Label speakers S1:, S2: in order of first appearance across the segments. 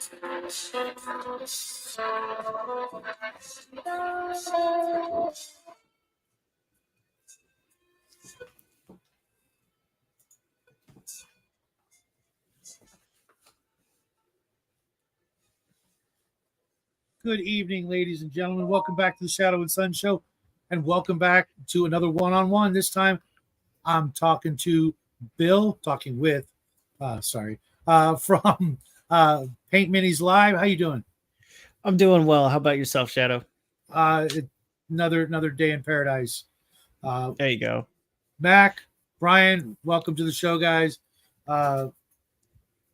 S1: Good evening, ladies and gentlemen. Welcome back to the Shadow and Sun Show, and welcome back to another one-on-one. This time, I'm talking to Bill, from Paint Minis Live. How you doing?
S2: I'm doing well. How about yourself, Shadow?
S1: Another day in paradise.
S2: There you go.
S1: Mac, Brian, welcome to the show, guys. I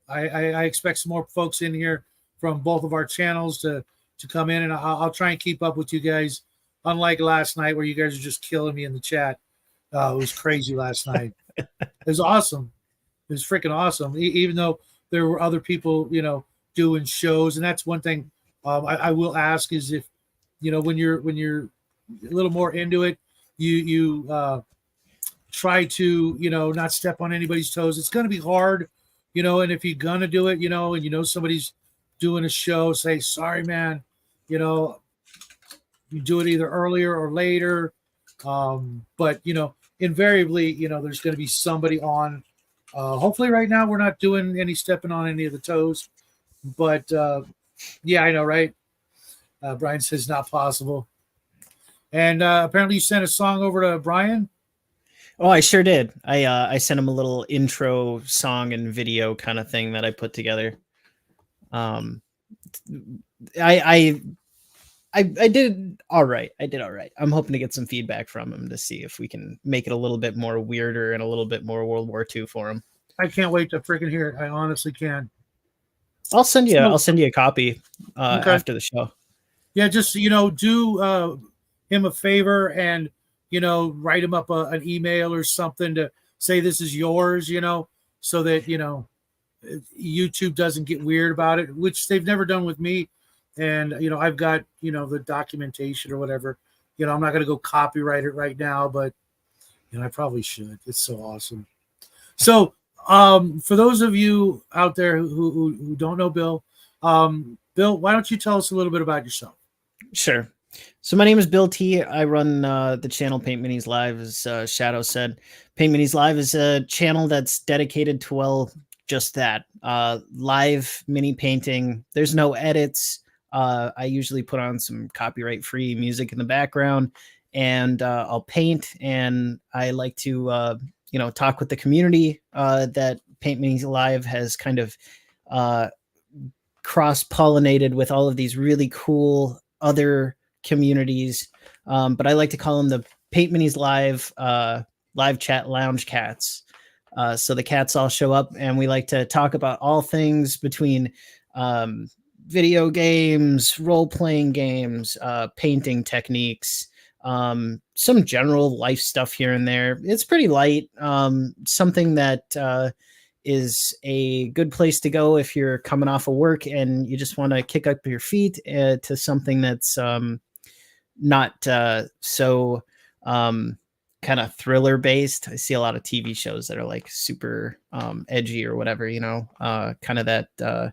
S1: expect some more folks in here from both of our channels to come in, and I'll try and keep up with you guys. Unlike last night where you guys are just killing me in the chat. It was crazy last night. It was awesome. It was freaking awesome. Even though there were other people, doing shows. And that's one thing I will ask is if, when you're a little more into it, you try to, not step on anybody's toes. It's going to be hard, and if you're going to do it, and somebody's doing a show, say, sorry, man, you do it either earlier or later. But, invariably, there's going to be somebody on. Hopefully right now we're not doing any stepping on any of the toes. But, yeah, I know, right? Brian says not possible. And apparently you sent a song over to Brian.
S2: Oh, I sure did. I sent him a little intro song and video kind of thing that I put together. I did all right. I'm hoping to get some feedback from him to see if we can make it a little bit more weirder and a little bit more World War II for him.
S1: I can't wait to freaking hear it. I honestly can.
S2: I'll send you a copy okay. After the show.
S1: Yeah, just do him a favor and write him up an email or something to say this is yours, so that YouTube doesn't get weird about it, which they've never done with me. And I've got the documentation or whatever. I'm not going to go copyright it right now, but I probably should. It's so awesome. So for those of you out there who don't know Bill, Bill, why don't you tell us a little bit about yourself?
S2: Sure. So my name is Bill T. I run the channel Paint Minis Live, as Shadow said. Paint Minis Live is a channel that's dedicated to, just that. Live mini painting. There's no edits. I usually put on some copyright-free music in the background, and I'll paint, and I like to, talk with the community that Paint Minis Live has kind of cross-pollinated with all of these really cool other communities. But I like to call them the Paint Minis Live live chat lounge cats. So the cats all show up, and we like to talk about all things between video games, role-playing games, painting techniques, some general life stuff here and there. It's pretty light, something that is a good place to go if you're coming off of work and you just want to kick up your feet to something that's not so kind of thriller based. I see a lot of TV shows that are like super edgy or whatever, kind of that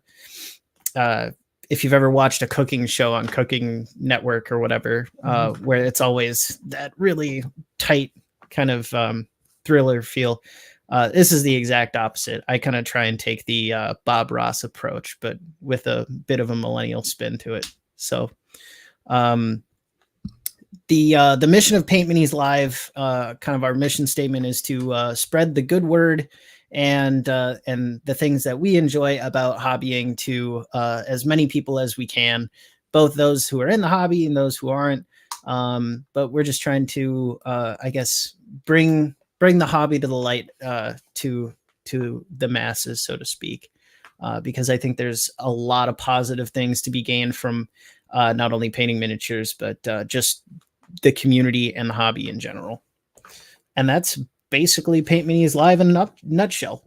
S2: if you've ever watched a cooking show on Cooking Network or whatever, where it's always that really tight kind of thriller feel. This is the exact opposite. I kind of try and take the Bob Ross approach, but with a bit of a millennial spin to it. So the mission of Paint Minis Live, kind of our mission statement, is to spread the good word and the things that we enjoy about hobbying to as many people as we can, both those who are in the hobby and those who aren't. But we're just trying to, I guess, bring the hobby to the light, to the masses, so to speak, because I think there's a lot of positive things to be gained from not only painting miniatures, but just the community and the hobby in general. And that's basically Paint Minis Live in a nutshell.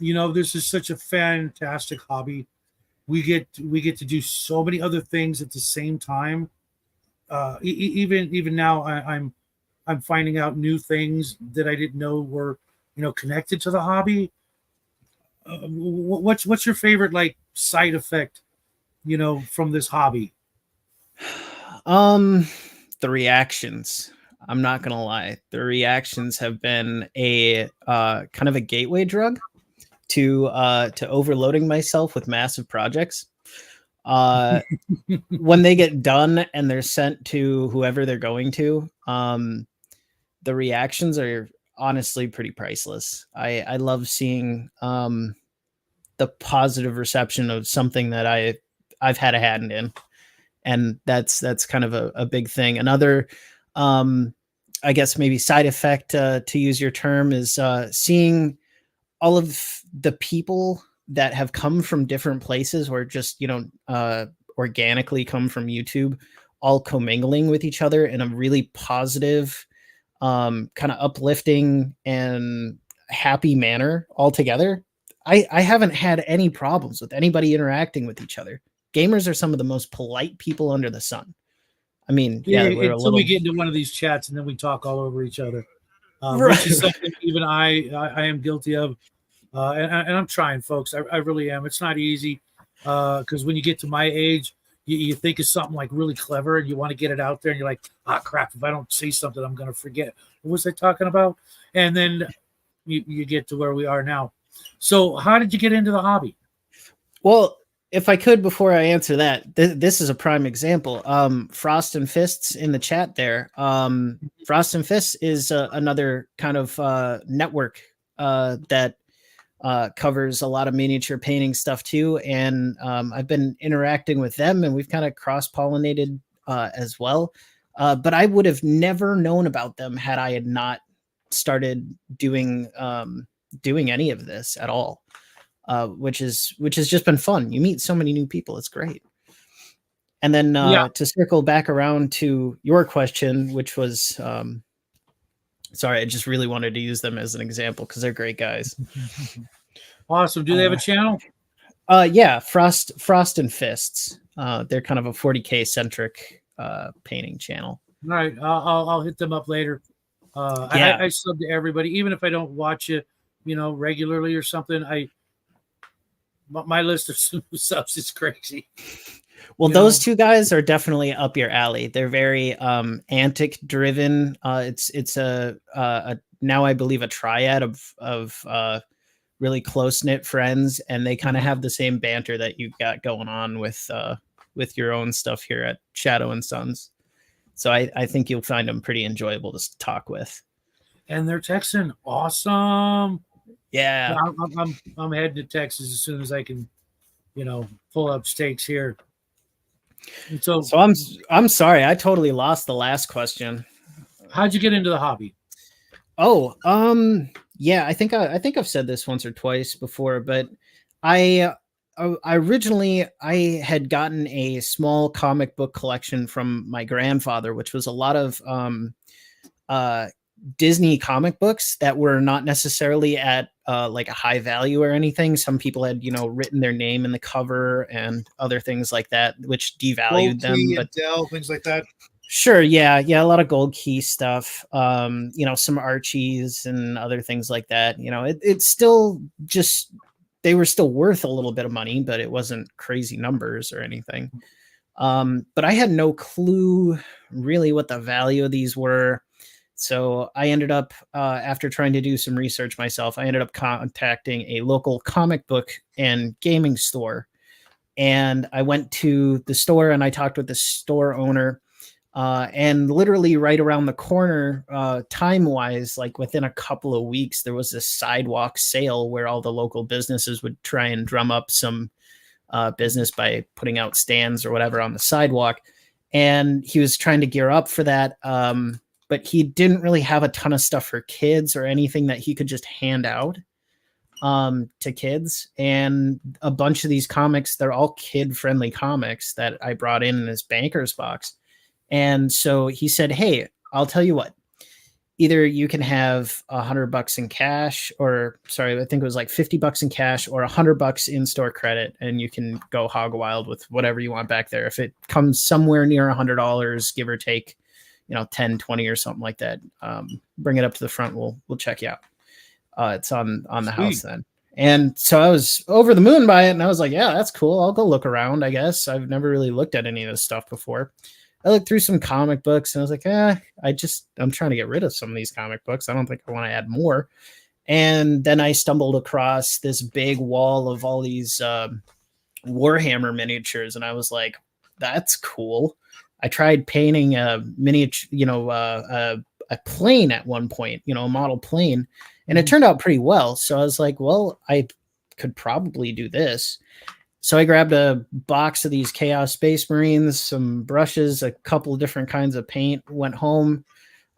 S1: This is such a fantastic hobby. We get to do so many other things at the same time. Even now, I'm finding out new things that I didn't know were connected to the hobby. what's your favorite like side effect, from this hobby?
S2: The reactions. I'm not gonna lie. The reactions have been a kind of a gateway drug to overloading myself with massive projects. When they get done and they're sent to whoever they're going to, the reactions are honestly pretty priceless. I love seeing the positive reception of something that I've had a hand in, and that's kind of a big thing. Another, I guess maybe side effect, to use your term, is seeing all of the people that have come from different places, or just organically come from YouTube, all commingling with each other in a really positive, kind of uplifting and happy manner altogether. I haven't had any problems with anybody interacting with each other. Gamers are some of the most polite people under the sun. I mean, yeah, we're
S1: Until we get into one of these chats and then we talk all over each other, which is something even I am guilty of. And I'm trying, folks. I really am. It's not easy, because when you get to my age, you think of something like really clever and you want to get it out there, and you're like, crap, if I don't say something, I'm going to forget. What was I talking about? And then you get to where we are now. So how did you get into the hobby?
S2: Well, if I could, before I answer that, this is a prime example. Frost and Fists in the chat there. Frost and Fists is another kind of network that covers a lot of miniature painting stuff too. And I've been interacting with them, and we've kind of cross-pollinated as well. But I would have never known about them had I had not started doing any of this at all. Which has just been fun. You meet so many new people. It's great. And then to circle back around to your question, which was, sorry, I just really wanted to use them as an example because they're great guys.
S1: Awesome. Do they have a channel?
S2: Yeah, Frost and Fists. They're kind of a 40K centric painting channel.
S1: All right, I'll hit them up later. I sub to everybody, even if I don't watch it, regularly or something. My list of subs is crazy.
S2: Well, those two guys are definitely up your alley. They're very antic driven. It's a now I believe a triad of really close knit friends, and they kind of have the same banter that you got going on with your own stuff here at Shadow and Sons. So I think you'll find them pretty enjoyable to talk with. And
S1: they're Texan, awesome.
S2: Yeah,
S1: I'm heading to Texas as soon as I can, pull up stakes here. And so
S2: I'm sorry, I totally lost the last question.
S1: How'd you get into the hobby?
S2: Oh, yeah, I think I've said this once or twice before, but I originally had gotten a small comic book collection from my grandfather, which was a lot of Disney comic books that were not necessarily at like a high value or anything. Some people had, written their name in the cover and other things like that, which devalued them. But
S1: things like that.
S2: Sure, yeah, a lot of gold key stuff. Some Archies and other things like that. It's still just, they were still worth a little bit of money, but it wasn't crazy numbers or anything. But I had no clue really what the value of these were. So I ended up, after trying to do some research myself, I ended up contacting a local comic book and gaming store. And I went to the store and I talked with the store owner. And literally right around the corner, time-wise, like within a couple of weeks, there was this sidewalk sale where all the local businesses would try and drum up some business by putting out stands or whatever on the sidewalk. And he was trying to gear up for that. But he didn't really have a ton of stuff for kids or anything that he could just hand out to kids. And a bunch of these comics, they're all kid-friendly comics that I brought in his banker's box. And so he said, hey, I'll tell you what, either you can have $100 in cash, or sorry, I think it was like $50 in cash or $100 in-store credit, and you can go hog wild with whatever you want back there. If it comes somewhere near $100, give or take, 10, 20 or something like that, bring it up to the front. We'll check you out. It's on the house then. And so I was over the moon by it, and I was like, yeah, that's cool. I'll go look around, I guess. I've never really looked at any of this stuff before. I looked through some comic books, and I was like, I'm trying to get rid of some of these comic books. I don't think I want to add more. And then I stumbled across this big wall of all these Warhammer miniatures, and I was like, that's cool. I tried painting a miniature, a plane at one point, a model plane, and it turned out pretty well. So I was like, well, I could probably do this. So I grabbed a box of these Chaos Space Marines, some brushes, a couple of different kinds of paint, went home,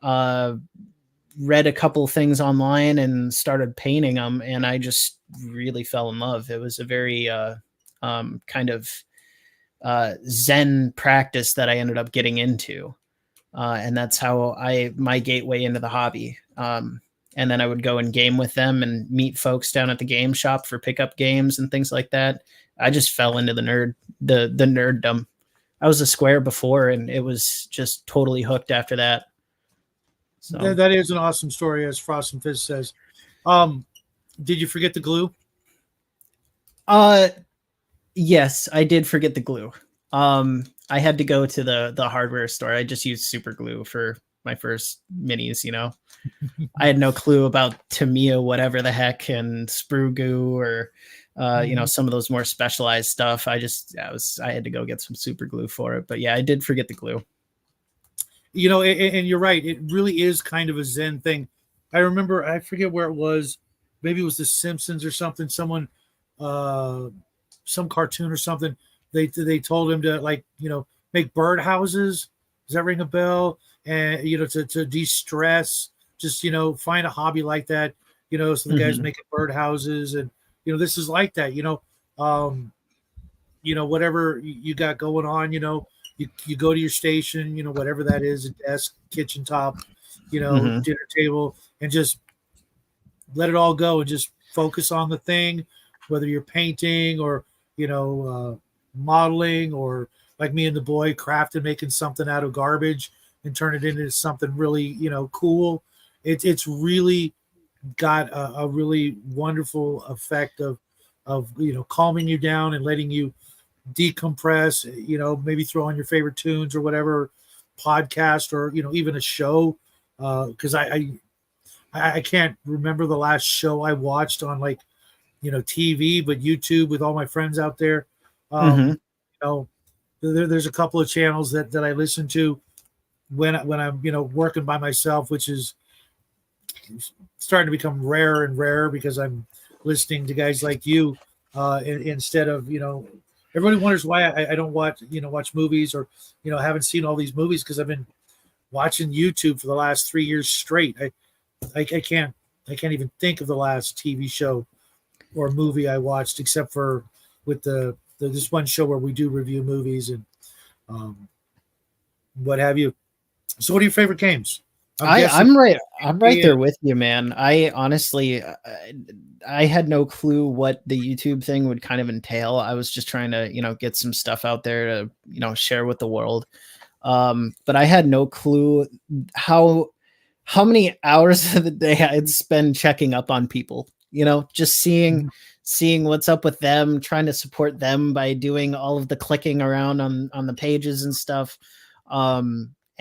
S2: read a couple of things online, and started painting them. And I just really fell in love. It was a very kind of Zen practice that I ended up getting into. And that's how my gateway into the hobby. And then I would go and game with them and meet folks down at the game shop for pickup games and things like that. I just fell into the nerddom. I was a square before, and it was just totally hooked after that. So
S1: that is an awesome story, as Frost and Fizz says. Did you forget the glue?
S2: Yes, I did forget the glue. I had to go to the hardware store. I just used super glue for my first minis, I had no clue about Tamiya, whatever the heck, and sprue goo, or some of those more specialized stuff. I had to go get some super glue for it. But yeah, I did forget the glue.
S1: And you're right. It really is kind of a Zen thing. I remember, I forget where it was. Maybe it was The Simpsons or something. Someone, some cartoon or something. They told him to make bird houses. Does that ring a bell? And to de-stress, just find a hobby like that. So the guys making bird houses, and this is like that. Whatever you got going on, you go to your station, whatever that is, a desk, kitchen top, dinner table, and just let it all go and just focus on the thing, whether you're painting or, modeling, or like me and the boy crafting, making something out of garbage and turn it into something really, cool. It's really got a really wonderful effect of calming you down and letting you decompress, maybe throw on your favorite tunes or whatever, podcast, or even a show, because I can't remember the last show I watched on TV, but YouTube with all my friends out there. There's a couple of channels that I listen to when I'm working by myself, which is starting to become rarer and rarer because I'm listening to guys like you instead of everybody wonders why I don't watch movies, or haven't seen all these movies, because I've been watching YouTube for the last 3 years straight. I can't even think of the last TV show or movie I watched, except for with this one show where we do review movies and what have you. So what are your favorite games?
S2: I'm right there with you, man. I honestly, I had no clue what the YouTube thing would kind of entail. I was just trying to, get some stuff out there to, share with the world. But I had no clue how many hours of the day I'd spend checking up on people, just seeing what's up with them, trying to support them by doing all of the clicking around on the pages and stuff.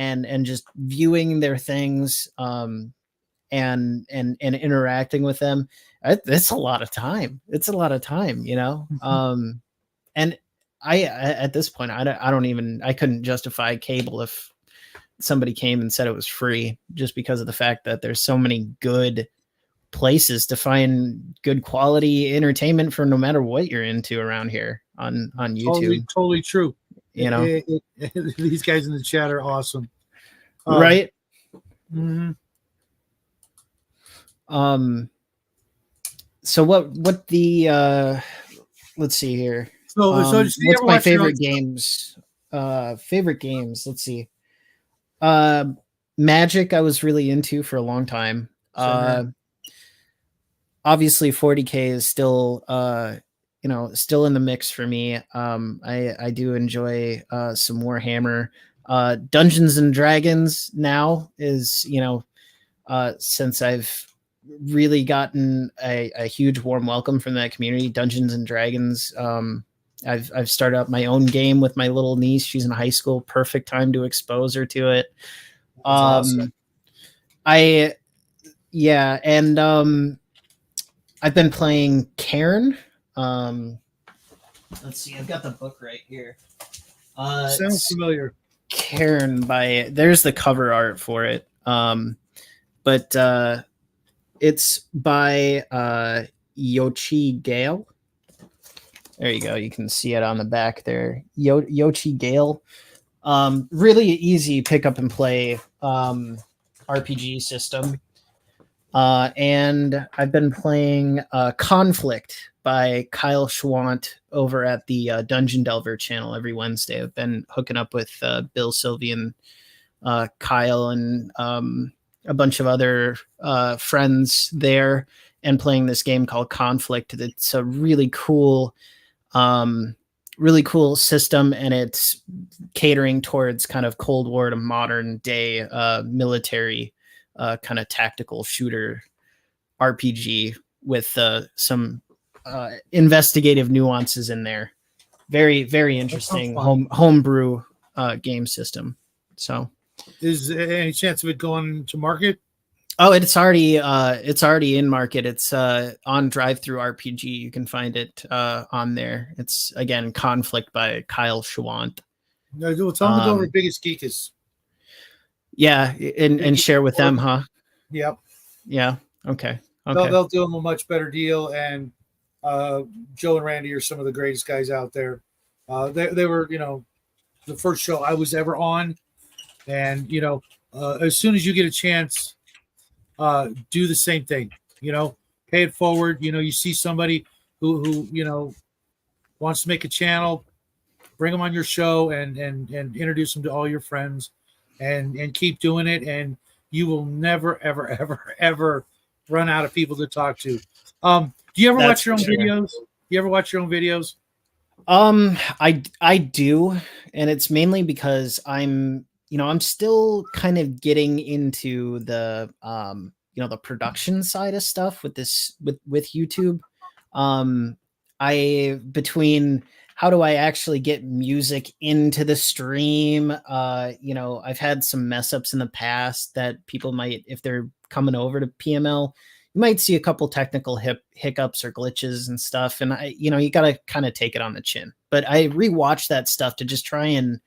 S2: And just viewing their things, and interacting with them. It's a lot of time. And I at this point, I couldn't justify cable if somebody came and said it was free, just because of the fact that there's so many good places to find good quality entertainment for no matter what you're into around here on YouTube.
S1: Totally true. These guys in the chat are awesome.
S2: Right. So what the let's see here.
S1: So
S2: what's my favorite games? Favorite games. Let's see. Magic I was really into for a long time. Obviously 40K is still still in the mix for me. I do enjoy some Warhammer. Dungeons and Dragons now is, since I've really gotten a huge warm welcome from that community. Dungeons and Dragons. I've started up my own game with my little niece. She's in high school. Perfect time to expose her to it.
S1: That's awesome.
S2: I've been playing Cairn. Let's see, I've got the book right here.
S1: Sounds familiar.
S2: Cairn there's the cover art for it. But it's by Yochi Gale. There you go. You can see it on the back there. Yochi Gale. Really easy pick up and play RPG system. And I've been playing Conflict by Kyle Schwant over at the Dungeon Delver channel every Wednesday. I've been hooking up with Bill Sylvian, Kyle, and a bunch of other friends there, and playing this game called Conflict. It's a really cool system, and it's catering towards kind of Cold War to modern day military kind of tactical shooter RPG with some investigative nuances in there. Very, very interesting homebrew game system. So,
S1: is there any chance of it going to market?
S2: Oh, it's already in market. It's on Drive-Thru RPG. You can find it on there. It's again Conflict by Kyle Schwant.
S1: No, tell them to go over Biggest Geekus.
S2: Yeah, and share with them, huh?
S1: Yep.
S2: Yeah. Okay.
S1: They'll do them a much better deal. And Joe and Randy are some of the greatest guys out there. They were, the first show I was ever on. And, as soon as you get a chance, do the same thing, pay it forward. You see somebody who wants to make a channel, bring them on your show and introduce them to all your friends and keep doing it. And you will never, ever, ever, ever run out of people to talk to. Do you ever watch your own videos? You ever watch your own videos?
S2: I do. And it's mainly because I'm still kind of getting into the, the production side of stuff with YouTube. Between how do I actually get music into the stream? I've had some mess ups in the past that people might, if they're coming over to PML, you might see a couple technical hiccups or glitches and stuff. And you got to kind of take it on the chin, but I rewatch that stuff to just try and,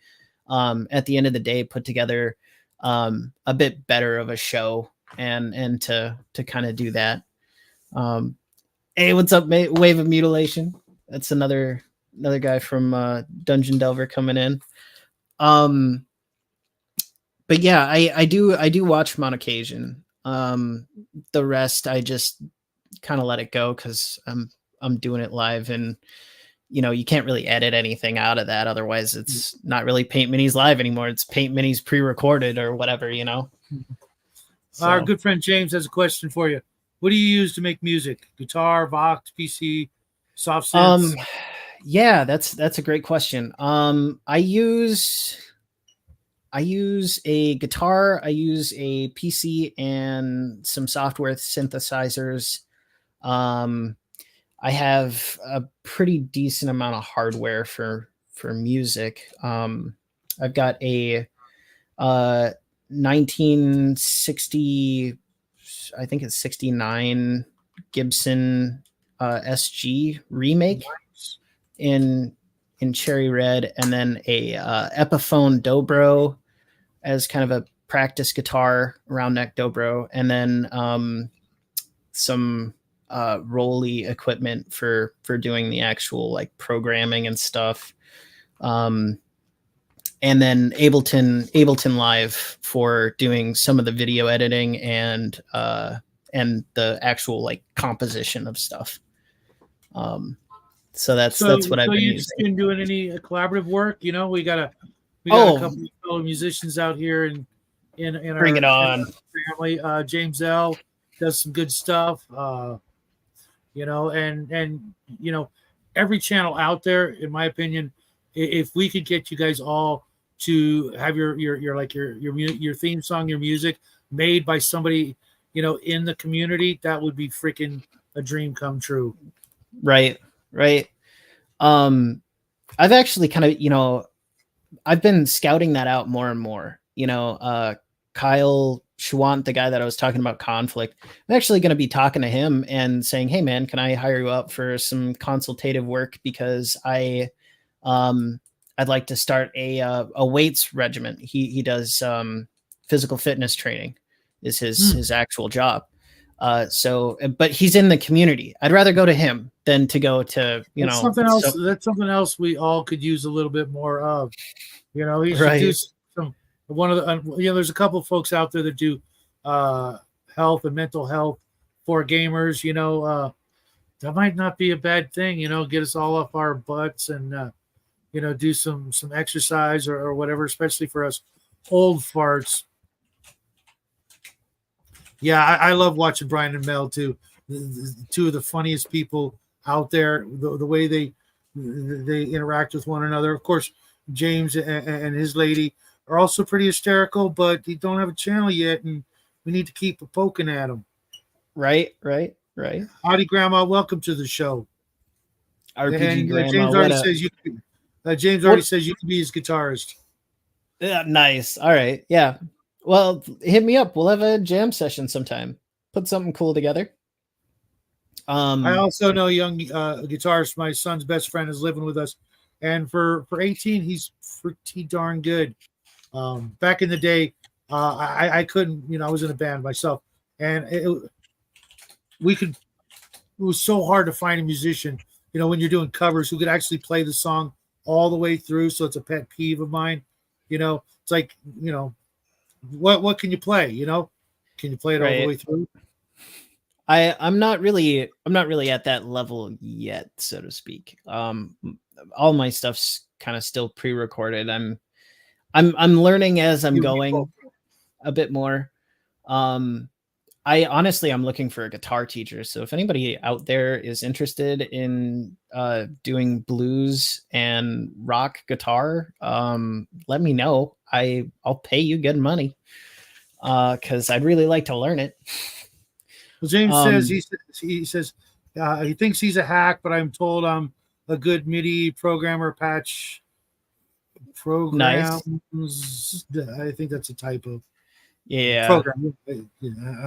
S2: at the end of the day, put together a bit better of a show and to kind of do that. Hey, what's up, mate? Wave of Mutilation. That's another guy from Dungeon Delver coming in. But yeah, I do watch them on occasion. The rest I just kind of let it go because I'm doing it live, and you can't really edit anything out of that. Otherwise, it's not really Paint Minis Live anymore. It's Paint Minis pre-recorded or whatever, So.
S1: Our good friend James has a question for you. What do you use to make music? Guitar, Vox, PC, soft synths?
S2: Yeah, that's a great question. I use a guitar, I use a PC and some software synthesizers. I have a pretty decent amount of hardware for music. I've got a 1960, I think it's 69 Gibson SG remake in cherry red, and then a Epiphone Dobro as kind of a practice guitar, round neck Dobro, and then some Rolly equipment for doing the actual like programming and stuff. And then Ableton Live for doing some of the video editing and the actual like composition of stuff. So that's what I've been using. So you just
S1: been doing any collaborative work? We got a couple of fellow musicians out here in
S2: Bring it on
S1: family. James L does some good stuff. And every channel out there, in my opinion, if we could get you guys all to have your theme song, your music made by somebody in the community, that would be freaking a dream come true.
S2: Right. I've actually kind of, I've been scouting that out more and more. Kyle Schwant, the guy that I was talking about conflict, I'm actually going to be talking to him and saying, hey man, can I hire you up for some consultative work? Because I'd like to start a weights regimen. He does physical fitness training is his actual job. But he's in the community. I'd rather go to him than to go to,
S1: That's something else. That's something else we all could use a little bit more of. He should do some. One of the, there's a couple of folks out there that do health and mental health for gamers. That might not be a bad thing. Get us all off our butts and do some exercise or whatever, especially for us old farts. Yeah, I love watching Brian and Mel too. Two of the funniest people out there. The way they interact with one another. Of course, James and his lady are also pretty hysterical, but they don't have a channel yet, and we need to keep poking at them.
S2: Right.
S1: Howdy, Grandma. Welcome to the show.
S2: RPG Grandma.
S1: James already says you. James already says you can be his guitarist.
S2: Yeah, nice. All right. Yeah. Well, hit me up. We'll have a jam session sometime. Put something cool together.
S1: I also know a young guitarist. My son's best friend is living with us, and for 18, he's pretty darn good. Back in the day, I couldn't. I was in a band myself, and it was so hard to find a musician. When you're doing covers, who could actually play the song all the way through. So it's a pet peeve of mine. It's like what can you play? Can you play it all the way through?
S2: I'm not really at that level yet, so to speak. All my stuff's kind of still pre-recorded. I'm learning as I'm going a bit more. I'm looking for a guitar teacher. So if anybody out there is interested in doing blues and rock guitar, let me know. I'll pay you good money because I'd really like to learn it.
S1: Well, James says he says he thinks he's a hack, but I'm told I'm a good MIDI programmer. Patch programs. Nice. I think that's a typo.
S2: Yeah.
S1: Program.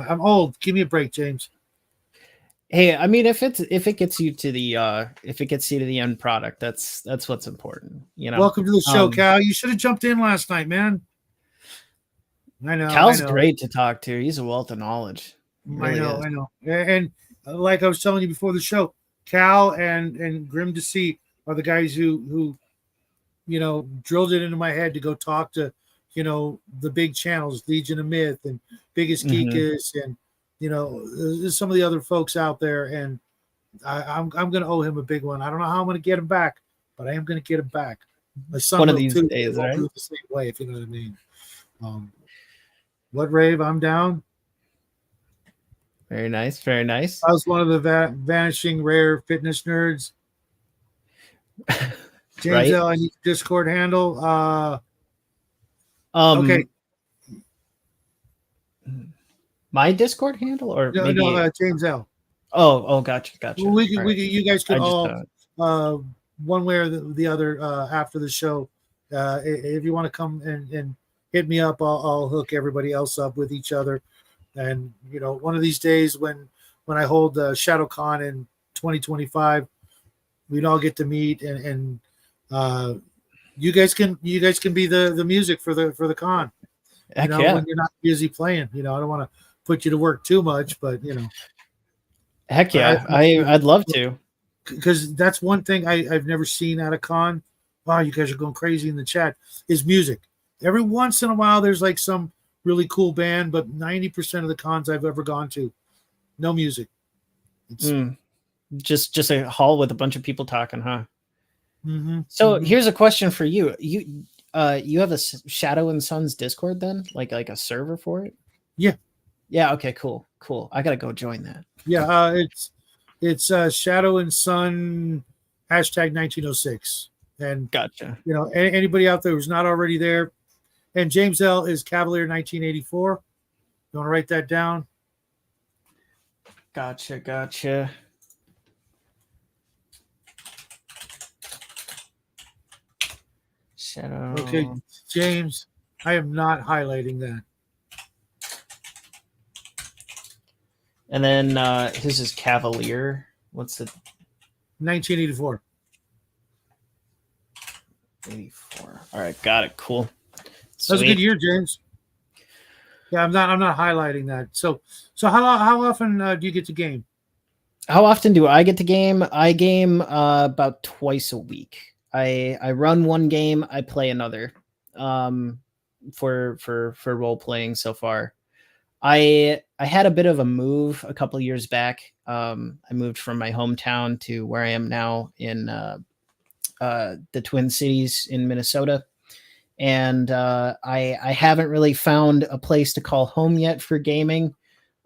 S1: I'm old. Give me a break, James.
S2: Hey, I mean, if it gets you to the end product, that's what's important.
S1: Welcome to the show, Cal. You should have jumped in last night, man. I know.
S2: Cal's great to talk to. He's a wealth of knowledge.
S1: Really I know. And like I was telling you before the show, Cal and Grim to See are the guys who drilled it into my head to go talk to the big channels, Legion of Myth and Biggest Geekus, and there's some of the other folks out there, and I'm going to owe him a big one. I don't know how I'm going to get him back, but I am going to get him back. My son
S2: one of these days, right?
S1: Do it the same way, if you know what I mean. What rave? I'm down.
S2: Very nice, very nice.
S1: I was one of the vanishing rare fitness nerds. James L, I need Discord handle. Okay.
S2: My Discord handle, or
S1: no, James L.
S2: Oh, gotcha.
S1: Well, you guys can all one way or the other after the show. If you want to come and hit me up, I'll hook everybody else up with each other. And one of these days when I hold ShadowCon in 2025, we'd all get to meet and you guys can be the music for the con.
S2: Heck
S1: when you're not busy playing. I don't want to put you to work too much, but
S2: Heck yeah, I'd love to.
S1: Because that's one thing I've never seen at a con. Wow, you guys are going crazy in the chat. Is music. Every once in a while, there's like some really cool band, but 90% of the cons I've ever gone to, no music. It's
S2: just a hall with a bunch of people talking, huh? So here's a question for you. You have a Shadow and Sons Discord then, like a server for it? Yeah. Okay. Cool. I gotta go join that.
S1: Yeah. It's Shadow and Sun #1906. And
S2: gotcha.
S1: Anybody out there who's not already there, and James L is Cavalier 1984. You want to write that down?
S2: Gotcha. Shadow.
S1: Okay, James, I am not highlighting that.
S2: And then his is Cavalier. What's the
S1: 1984.
S2: 84? All right, got it. Cool.
S1: That was a good year, James. Yeah, I'm not highlighting that. So how often do you get to game?
S2: How often do I get to game? I game about twice a week. I run one game, I play another. For role playing so far. I had a bit of a move a couple of years back. I moved from my hometown to where I am now in the Twin Cities in Minnesota. And I haven't really found a place to call home yet for gaming.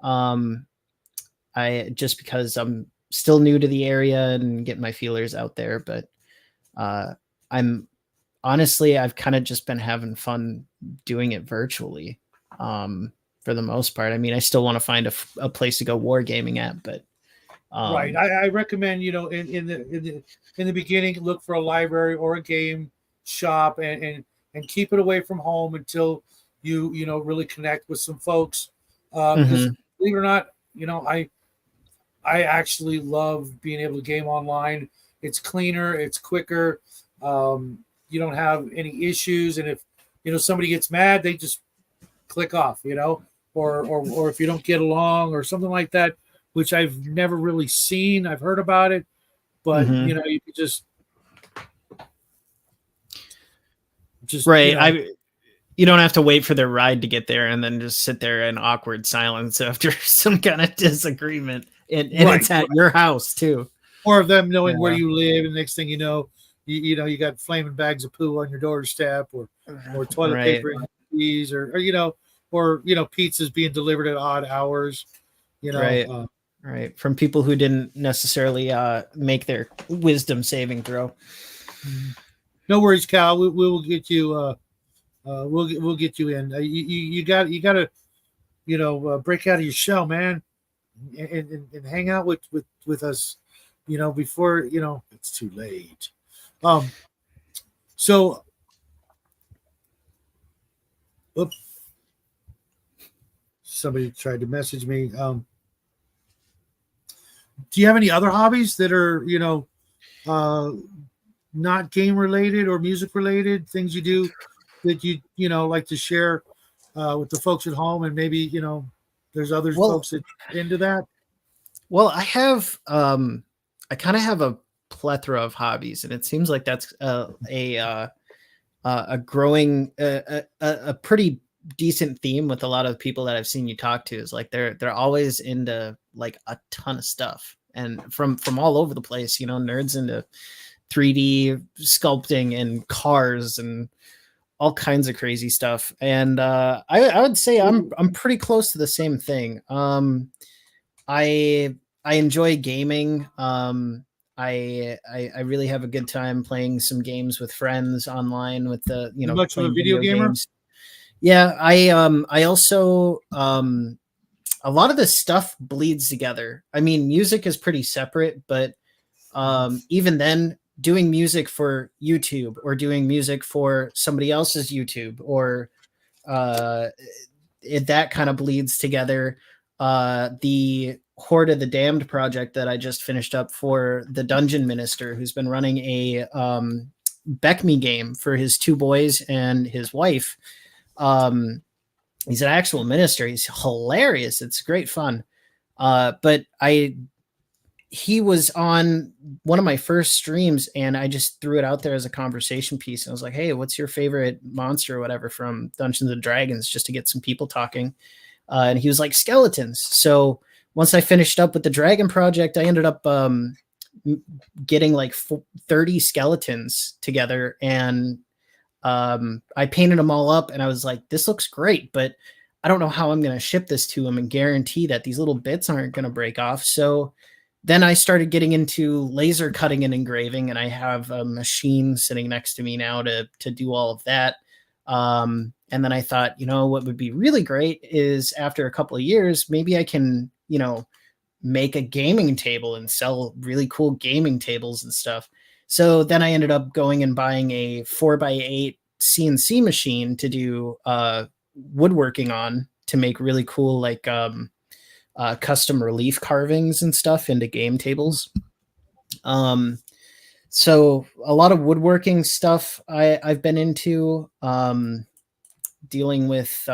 S2: I just because I'm still new to the area and getting my feelers out there, but I'm honestly, I've kind of just been having fun doing it virtually for the most part. I mean, I still want to find a place to go wargaming at, but
S1: right. I recommend, in the beginning, look for a library or a game shop and keep it away from home until you really connect with some folks. Because believe it or not, I actually love being able to game online. It's cleaner, it's quicker. You don't have any issues, and if somebody gets mad, they just click off, or if you don't get along or something like that, which I've never really seen. I've heard about it, but you could just
S2: right. You don't have to wait for their ride to get there and then just sit there in awkward silence after some kind of disagreement, and it's at your house too,
S1: or of them knowing where you live, and next thing you know, you got flaming bags of poo on your doorstep, or toilet paper in keys, or pizzas being delivered at odd hours,
S2: right, from people who didn't necessarily make their wisdom saving throw.
S1: No worries, Cal. We will get you. We'll get you in. You got to break out of your shell, man, and hang out with us, before it's too late. So, somebody tried to message me. Do you have any other hobbies that are, not game related or music related, things you do that you like to share with the folks at home, and maybe, there's other folks that into that?
S2: Well, I have, I kind of have a plethora of hobbies, and it seems like that's a growing, a pretty decent theme with a lot of people that I've seen you talk to, is like they're always into like a ton of stuff, and from all over the place, nerds into 3D sculpting and cars and all kinds of crazy stuff. And I would say I'm pretty close to the same thing. I enjoy gaming. I really have a good time playing some games with friends online with the
S1: much of a video gamer
S2: games. Yeah, I also a lot of this stuff bleeds together. I mean, music is pretty separate, but even then, doing music for YouTube or doing music for somebody else's YouTube, or that kind of bleeds together. The Horde of the Damned project that I just finished up for the Dungeon Minister, who's been running a Beckme game for his two boys and his wife. He's an actual minister. He's hilarious. It's great fun. But he was on one of my first streams, and I just threw it out there as a conversation piece. And I was like, hey, what's your favorite monster or whatever from Dungeons and Dragons, just to get some people talking. And he was like, skeletons. So once I finished up with the Dragon project, I ended up getting like 30 skeletons together, and I painted them all up, and I was like, this looks great, but I don't know how I'm going to ship this to him and guarantee that these little bits aren't going to break off. So then I started getting into laser cutting and engraving, and I have a machine sitting next to me now to do all of that. And then I thought, what would be really great is after a couple of years, maybe I can, make a gaming table and sell really cool gaming tables and stuff. So then I ended up going and buying a 4x8 CNC machine to do woodworking on, to make really cool like custom relief carvings and stuff into game tables. So a lot of woodworking stuff I've been into, dealing with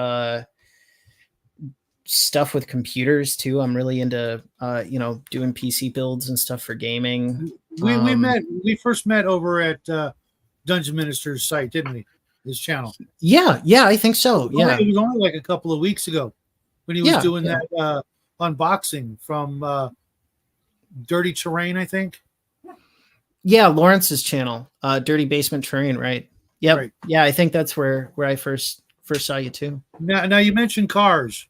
S2: stuff with computers too. I'm really into doing PC builds and stuff for gaming.
S1: We first met over at Dungeon Minister's site, didn't we? His channel.
S2: Yeah, I think so. Yeah,
S1: it was only like a couple of weeks ago when he was doing that unboxing from Dirty Terrain, I think.
S2: Yeah, Lawrence's channel, Dirty Basement Terrain, right? Yep. Right. Yeah, I think that's where I first saw you too.
S1: Now you mentioned cars.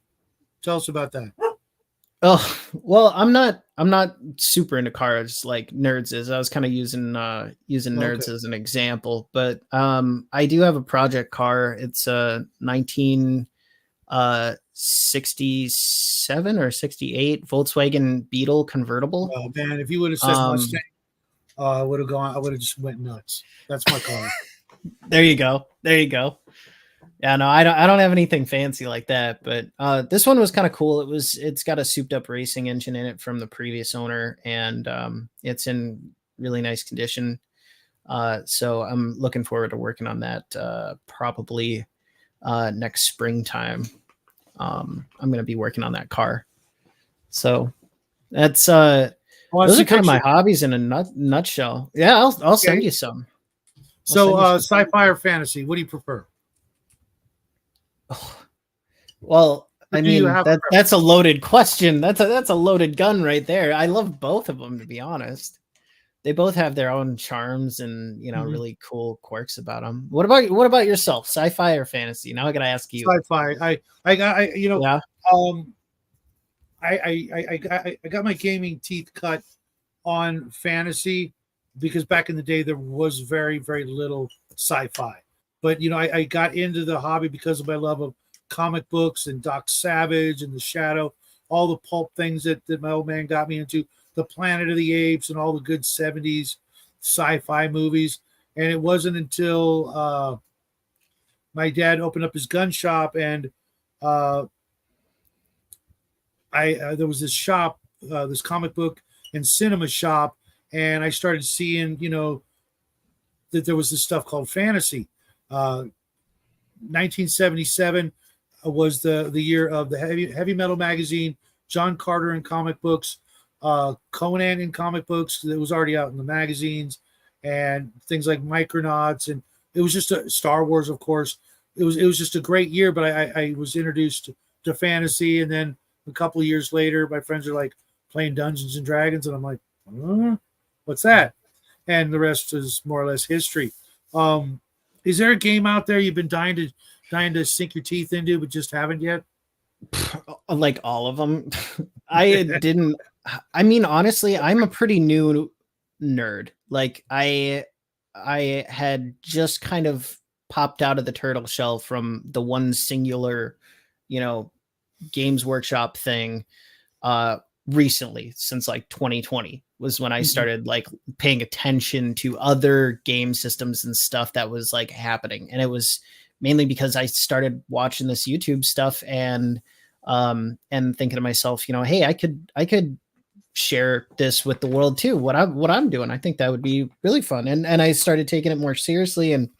S1: Tell us about that.
S2: Oh, well, I'm not super into cars like Nerds is. I was kind of using Nerds as an example, but I do have a project car. It's a 1967 or 68 Volkswagen Beetle convertible.
S1: Oh man, if you would have said Mustang, I would have just went nuts. That's my car.
S2: There you go. Yeah, no, I don't have anything fancy like that, but this one was kind of cool. It's got a souped up racing engine in it from the previous owner, and it's in really nice condition. So I'm looking forward to working on that probably next springtime. I'm going to be working on that car. So that's those are kind of my hobbies in a nutshell. Yeah, I'll send you some.
S1: So sci-fi or fantasy? What do you prefer?
S2: Well, I mean, that's a loaded question. That's a loaded gun right there. I love both of them, to be honest. They both have their own charms and really cool quirks about them. What about yourself? Sci-fi or fantasy? Now I gotta ask you.
S1: Sci-fi. I got my gaming teeth cut on fantasy because back in the day there was very, very little sci-fi. But I got into the hobby because of my love of comic books and Doc Savage and The Shadow, all the pulp things that my old man got me into, the Planet of the Apes and all the good 70s sci-fi movies. And it wasn't until my dad opened up his gun shop and there was this shop, this comic book and cinema shop, and I started seeing, that there was this stuff called fantasy. 1977 was the year of the heavy metal magazine, John Carter in comic books, Conan in comic books that was already out in the magazines, and things like Micronauts, and it was just Star Wars, of course. It was just a great year, but I was introduced to fantasy, and then a couple of years later, my friends are like playing Dungeons and Dragons, and I'm like, what's that? And the rest is more or less history. Is there a game out there you've been dying to sink your teeth into, but just haven't yet?
S2: Like all of them. I mean, honestly, I'm a pretty new nerd. Like I had just kind of popped out of the turtle shell from the one singular, Games Workshop thing recently, since like 2020 was when I started like paying attention to other game systems and stuff that was like happening. And it was mainly because I started watching this YouTube stuff and thinking to myself, hey, I could share this with the world too. What I'm doing. I think that would be really fun. And I started taking it more seriously, and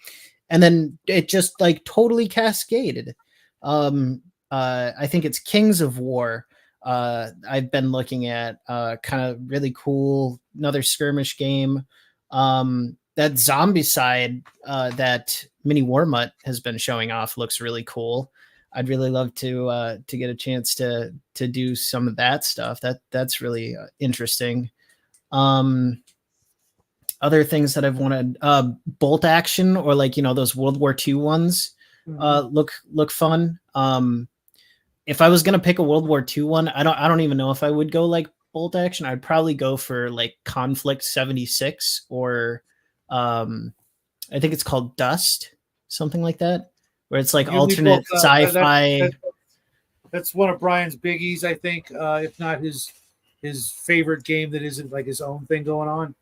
S2: then it just like totally cascaded. I think it's Kings of War. I've been looking at kind of really cool, another skirmish game. That zombie side that Mini Warmutt has been showing off looks really cool. I'd really love to get a chance to do some of that stuff. That's really interesting. Other things that I've wanted, bolt action, or like those World War II ones look fun. If I was gonna pick a World War II one, I don't even know if I would go like bolt action. I'd probably go for like Conflict 76, or I think it's called Dust, something like that, where it's like alternate sci-fi.
S1: That's one of Brian's biggies, I think, if not his his favorite game that isn't like his own thing going on.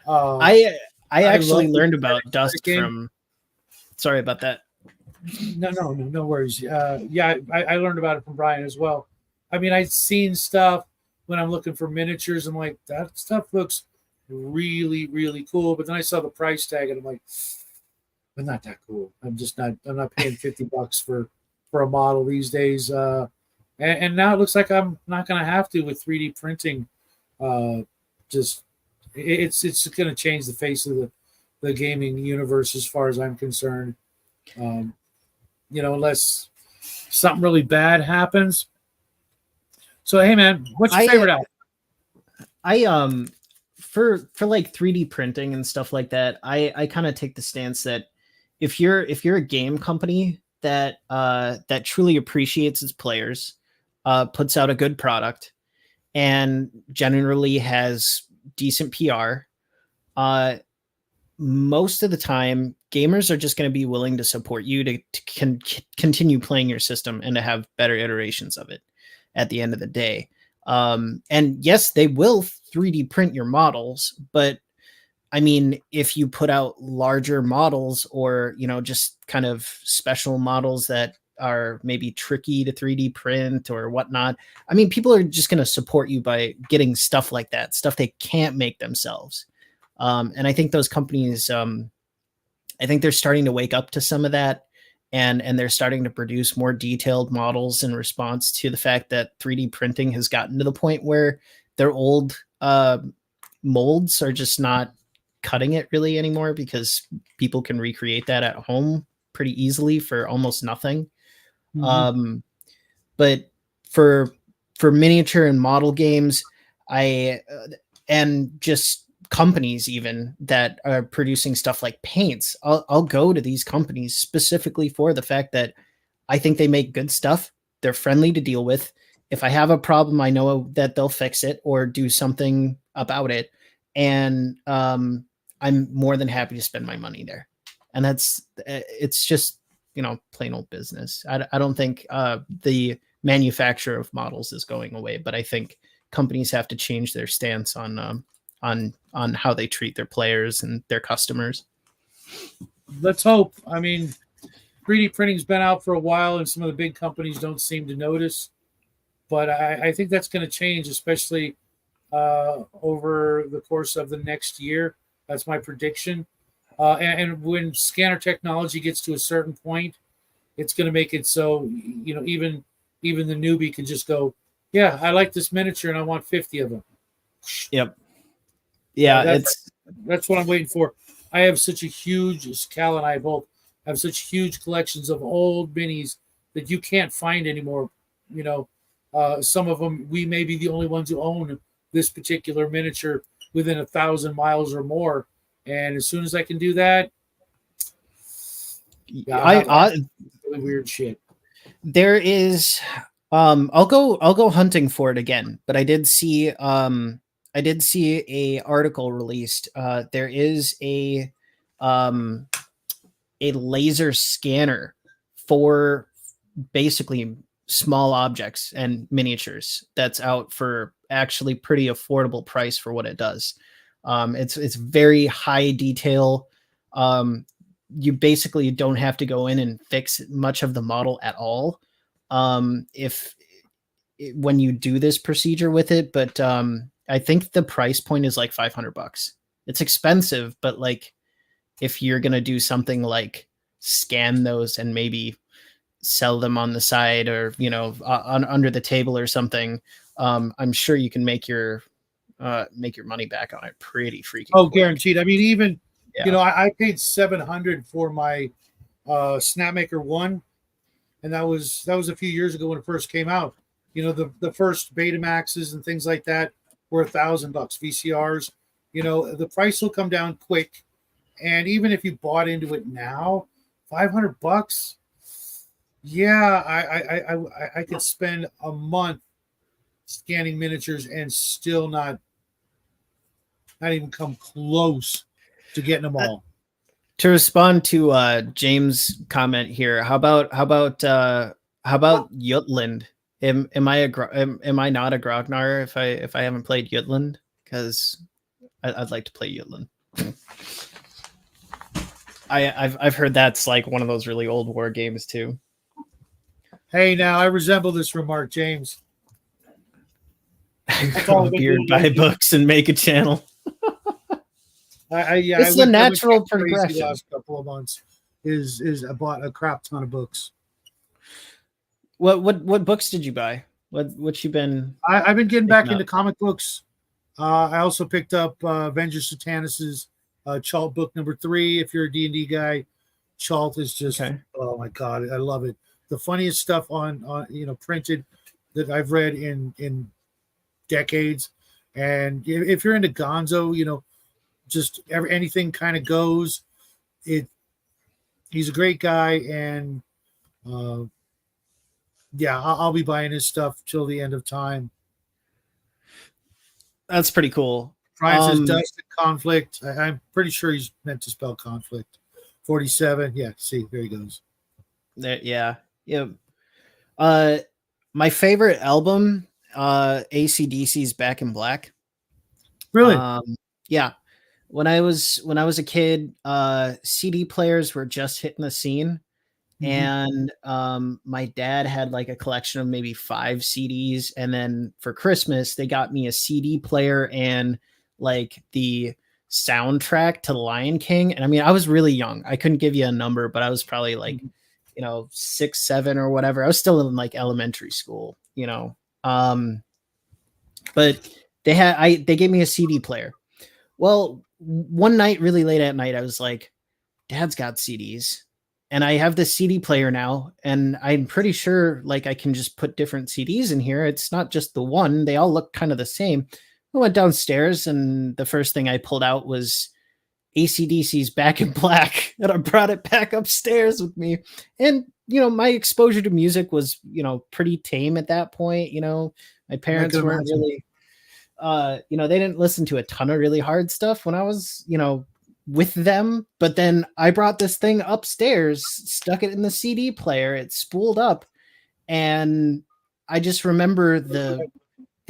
S2: I actually
S1: love
S2: learned about
S1: that
S2: Dust
S1: game.
S2: from. Sorry about that.
S1: No worries. Yeah, I learned about it from Brian as well. I mean, I've seen stuff when I'm looking for miniatures. I'm like, that stuff looks really, really cool. But then I saw the price tag, and I'm like, but not that cool. I'm not paying $50 for a model these days. And now it looks like I'm not going to have to with 3D printing. Just it's going to change the face of the gaming universe as far as I'm concerned. Unless something really bad happens. So hey man, what's your favorite app?
S2: For like 3D printing and stuff like that, I kind of take the stance that if you're a game company that truly appreciates its players, puts out a good product, and generally has decent PR, most of the time gamers are just going to be willing to support you to continue playing your system and to have better iterations of it at the end of the day. And yes, they will 3D print your models, but I mean, if you put out larger models or, just kind of special models that are maybe tricky to 3D print or whatnot, I mean, people are just going to support you by getting stuff like that, stuff they can't make themselves. And I think those companies, I think they're starting to wake up to some of that, and they're starting to produce more detailed models in response to the fact that 3D printing has gotten to the point where their old molds are just not cutting it really anymore, because people can recreate that at home pretty easily for almost nothing. Mm-hmm. But for miniature and model games, and just companies even that are producing stuff like paints, I'll go to these companies specifically for the fact that I think they make good stuff. They're friendly to deal with. If I have a problem, I know that they'll fix it or do something about it. And I'm more than happy to spend my money there. And it's just, plain old business. I don't think the manufacture of models is going away, but I think companies have to change their stance on how they treat their players and their customers.
S1: Let's hope. I mean, 3D printing's been out for a while, and some of the big companies don't seem to notice. But I think that's going to change, especially over the course of the next year. That's my prediction. And when scanner technology gets to a certain point, it's going to make it so even the newbie can just go, yeah, I like this miniature and I want 50 of them.
S2: Yep. Yeah,
S1: that's what I'm waiting for. I have such a huge, Cal and I both have such huge collections of old minis that you can't find anymore. Some of them, we may be the only ones who own this particular miniature within 1,000 miles or more. And as soon as I can do that, really weird shit.
S2: There is, I'll go hunting for it again, but I did see a article released. There is a laser scanner for basically small objects and miniatures that's out for actually pretty affordable price for what it does. It's very high detail. You basically don't have to go in and fix much of the model at all. When you do this procedure with it, but I think the price point is like $500. It's expensive, but like if you're going to do something like scan those and maybe sell them on the side or, under the table or something, I'm sure you can make your money back on it pretty freaking quick.
S1: Guaranteed. I mean, even, I paid $700 for my Snapmaker 1. And that was a few years ago when it first came out. The first Betamaxes and things like that were $1,000 VCRs. The price will come down quick. And even if you bought into it now, $500, yeah, I could spend a month scanning miniatures and still not even come close to getting them all.
S2: To respond to James' comment here, how about Jutland? Am I am I not a Grognar if I haven't played Jutland? Because I'd like to play Jutland. I've heard that's like one of those really old war games too.
S1: Hey, now I resemble this remark, James.
S2: Grow a beard, buy books, and make a channel. It's the natural progression.
S1: The last couple of months is I bought a crap ton of books.
S2: What books did you buy? What you been?
S1: I've been getting back into comic books. I also picked up Avengers Satanis's Chalt book number 3. If you're a D&D guy, Chalt is just oh my god, I love it. The funniest stuff on printed that I've read in decades. And if you're into Gonzo, just anything kind of goes. He's a great guy, and yeah, I'll be buying his stuff till the end of time.
S2: That's pretty cool.
S1: Brian says Dust and Conflict. I'm pretty sure he's meant to spell conflict. 47. Yeah, see, there he goes.
S2: Yeah. My favorite album, AC/DC's Back in Black.
S1: Really?
S2: Yeah. When I was a kid, CD players were just hitting the scene. And my dad had like a collection of maybe 5 CDs, and then for Christmas they got me a CD player and like the soundtrack to Lion King. And I mean, I was really young, I couldn't give you a number, but I was probably like 6, 7 or whatever. I was still in like elementary school, but they gave me a CD player. Well, one night really late at night, I was like, Dad's got CDs and I have this CD player now, and I'm pretty sure like I can just put different CDs in here. It's not just the one. They all look kind of the same. I went downstairs, and the first thing I pulled out was AC/DC's Back in Black, and I brought it back upstairs with me. And, my exposure to music was, pretty tame at that point. My parents weren't really, they didn't listen to a ton of really hard stuff when I was, with them. But then I brought this thing upstairs, stuck it in the CD player, it spooled up, and I just remember the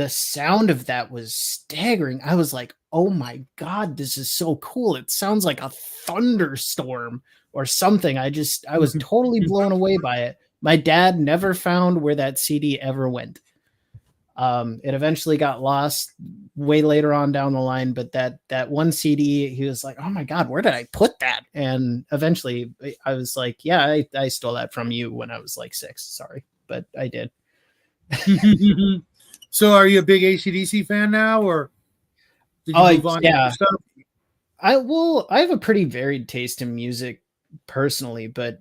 S2: sound of that was staggering. I was like, oh my god, this is so cool. It sounds like a thunderstorm or something. I was totally blown away by it. My dad never found where that CD ever went. It eventually got lost way later on down the line, but that one CD, he was like, oh my god, where did I put that? And eventually I was like, yeah, I stole that from you when I was like 6. Sorry, but I did.
S1: So are you a big AC/DC fan now, or did you move on to stuff?
S2: I have a pretty varied taste in music personally, but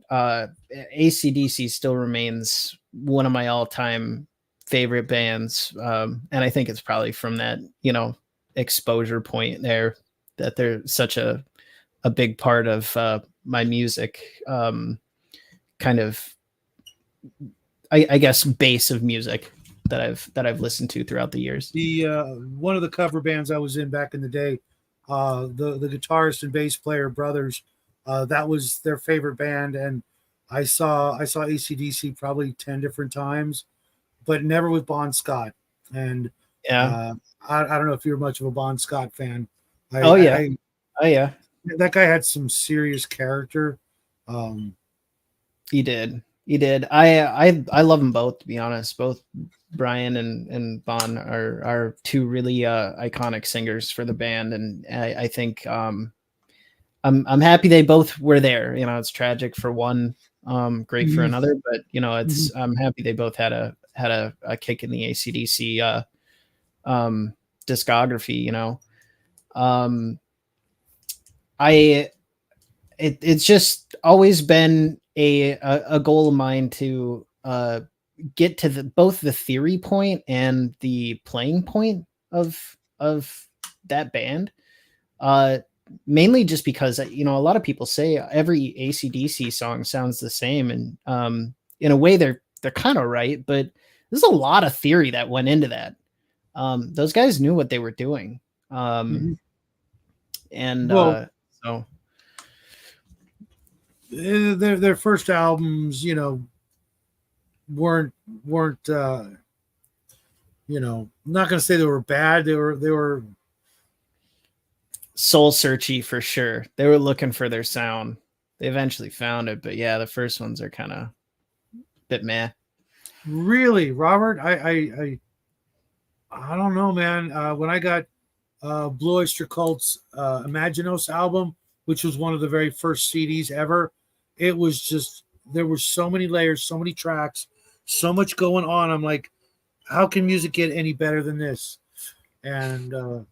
S2: AC/DC still remains one of my all-time favorite bands, and I think it's probably from that exposure point there that they're such a big part of my music kind of I guess base of music that I've listened to throughout the years.
S1: The one of the cover bands I was in back in the day, the guitarist and bass player brothers, that was their favorite band, and I saw AC/DC probably 10 different times, but never with Bon Scott. And I don't know if you're much of a Bon Scott fan. That guy had some serious character.
S2: He did. I love them both, to be honest. Both Brian and Bon are 2 really iconic singers for the band, and I think I'm happy they both were there. It's tragic for one, great for another, but it's I'm happy they both had a kick in the AC/DC discography. It's just always been a goal of mine to get to both the theory point and the playing point of that band. Mainly just because a lot of people say every AC/DC song sounds the same, and in a way they're kind of right, but there's a lot of theory that went into that. Those guys knew what they were doing, and so
S1: their first albums, weren't you know, I'm not going to say they were bad. They were
S2: soul searchy for sure. They were looking for their sound. They eventually found it, but yeah, the first ones are kind of a bit meh.
S1: really, Robert. I don't know, man. When I got Blue Oyster Cult's Imaginos album, which was one of the very first CDs ever, it was just, there were so many layers, so many tracks, so much going on. I'm like, how can music get any better than this? And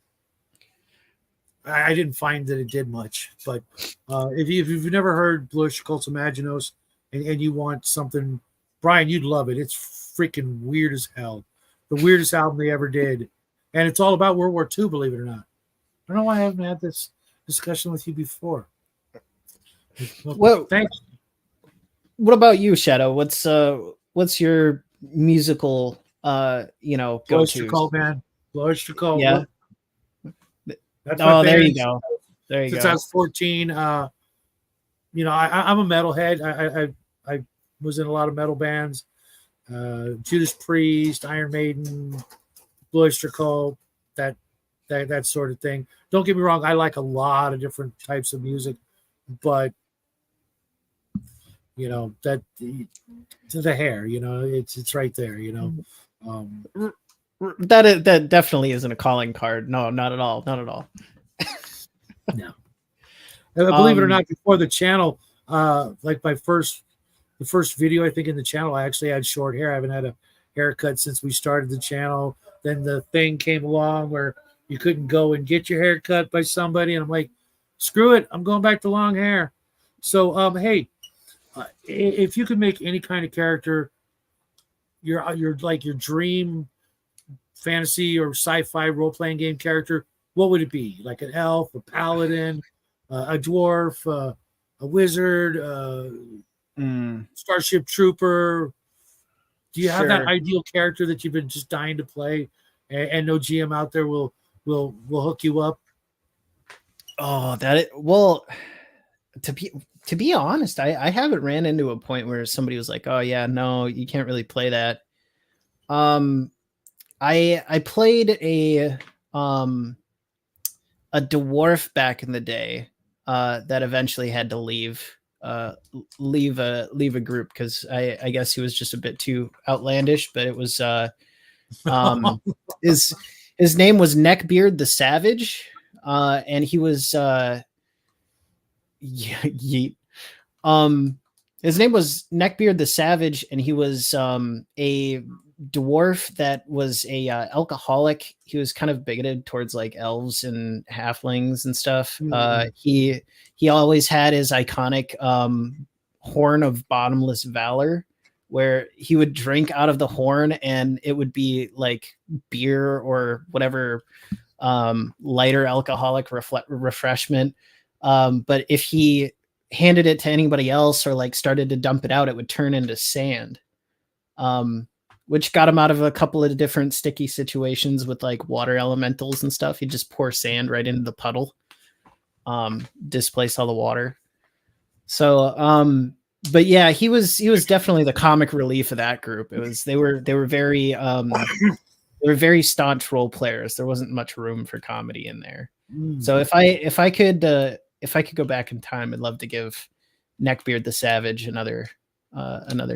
S1: I didn't find that it did much. But if you've never heard Blue Oyster Cult's Imaginos and you want something, Brian, you'd love it. It's freaking weird as hell. The weirdest album they ever did. And it's all about World War II, believe it or not. I don't know why I haven't had this discussion with you before.
S2: Well,
S1: thanks.
S2: What about you, Shadow? What's your musical go-to?
S1: Blue Oyster Cult, man. Blue Oyster Cult.
S2: Yeah.
S1: That's
S2: there you go. There you
S1: Since
S2: go.
S1: I was 14, I'm a metalhead. I was in a lot of metal bands. Judas Priest, Iron Maiden, Blue Oyster Cult, that sort of thing. Don't get me wrong, I like a lot of different types of music, but that to the hair, it's right there,
S2: That definitely isn't a calling card. No, not at all. Not at all.
S1: No. Believe it or not, before the channel, like the first video I think in the channel, I actually had short hair. I haven't had a haircut since we started the channel. Then the thing came along where you couldn't go and get your hair cut by somebody, and I'm like, screw it, I'm going back to long hair. So hey, if you could make any kind of character your like your dream fantasy or sci-fi role-playing game character, what would it be? Like an elf, a paladin, a dwarf, a wizard, starship trooper? Do you have that ideal character that you've been just dying to play, and no GM out there will hook you up?
S2: Oh, to be honest, I haven't ran into a point where somebody was like, oh yeah, no, you can't really play that. I played a dwarf back in the day that eventually had to leave a group because I guess he was just a bit too outlandish, but it was his name was Neckbeard the Savage, and he was yeet. His name was Neckbeard the Savage, and he was a dwarf that was a alcoholic. He was kind of bigoted towards like elves and halflings and stuff. He always had his iconic horn of bottomless valor, where he would drink out of the horn and it would be like beer or whatever lighter alcoholic refreshment. But if he handed it to anybody else or like started to dump it out, it would turn into sand, which got him out of a couple of different sticky situations with like water elementals and stuff. He'd just pour sand right into the puddle, displace all the water. So, but yeah, he was definitely the comic relief of that group. It was, they were very, they were very staunch role players. There wasn't much room for comedy in there. So if I could go back in time, I'd love to give Neckbeard the Savage another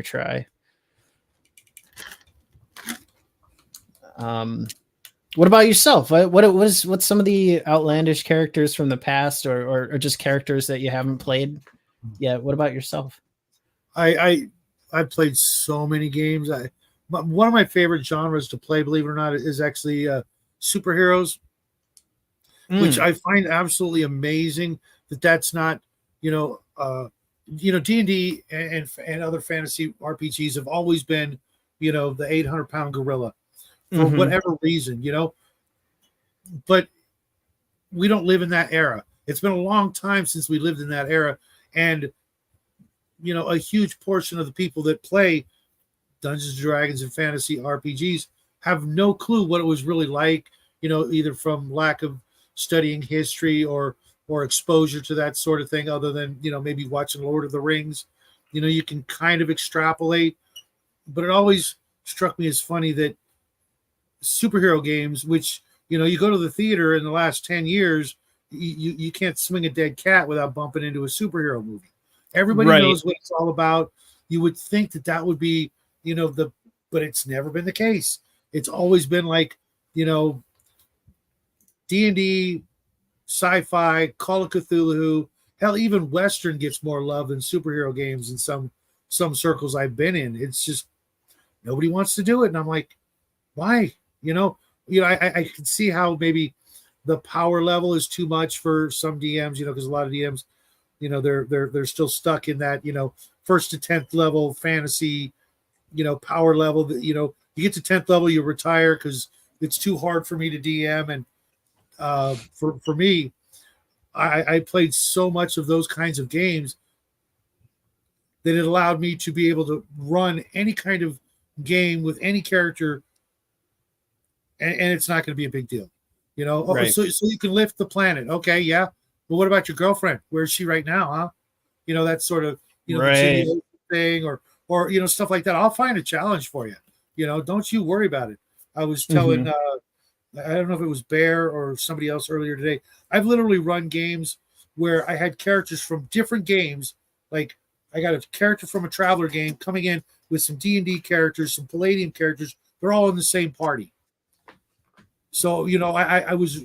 S2: try. What about yourself? What's some of the outlandish characters from the past or just characters that you haven't played yet? What about yourself?
S1: I played so many games. One of my favorite genres to play, believe it or not, is actually superheroes, which I find absolutely amazing that's not, D&D and other fantasy RPGs have always been, the 800-pound gorilla for whatever reason, but we don't live in that era. It's been a long time since we lived in that era. And, a huge portion of the people that play Dungeons and Dragons and fantasy RPGs have no clue what it was really like, either from lack of studying history or exposure to that sort of thing, other than, maybe watching Lord of the Rings. You can kind of extrapolate but it always struck me as funny that superhero games, which, you know, you go to the theater in the last 10 years, you can't swing a dead cat without bumping into a superhero movie. Everybody
S2: Right.
S1: knows what it's all about. You would think that that would be, you know, but it's never been the case. It's always been like, you know, D&D, sci-fi, Call of Cthulhu, hell, even Western gets more love than superhero games in some circles I've been in. It's just nobody wants to do it, and I'm like, why? I can see how maybe the power level is too much for some DMs, because a lot of DMs, they're still stuck in that, first to 10th level fantasy, power level that, you get to 10th level, you retire because it's too hard for me to DM. And for me, I played so much of those kinds of games that it allowed me to be able to run any kind of game with any character, and it's not going to be a big deal,
S2: Right.
S1: So you can lift the planet. Okay, yeah. But what about your girlfriend? Where is she right now, huh? That sort of,
S2: Right.
S1: the thing, or stuff like that. I'll find a challenge for you. Don't you worry about it. I was telling, I don't know if it was Bear or somebody else earlier today. I've literally run games where I had characters from different games. Like I got a character from a Traveler game coming in with some D&D characters, some Palladium characters. They're all in the same party. So, I was,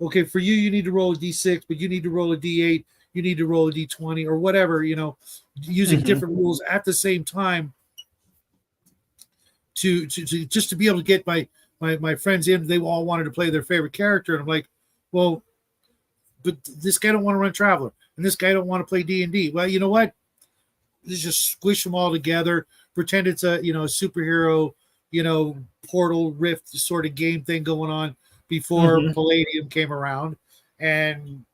S1: okay, for you, you need to roll a D6, but you need to roll a D8. You need to roll a D20 or whatever, using different rules at the same time to just to be able to get my friends in. They all wanted to play their favorite character. And I'm like, well, but this guy don't want to run Traveler and this guy don't want to play D&D. Well, you know what? Let's just squish them all together. Pretend it's a, a superhero, portal rift sort of game thing going on before Palladium came around. And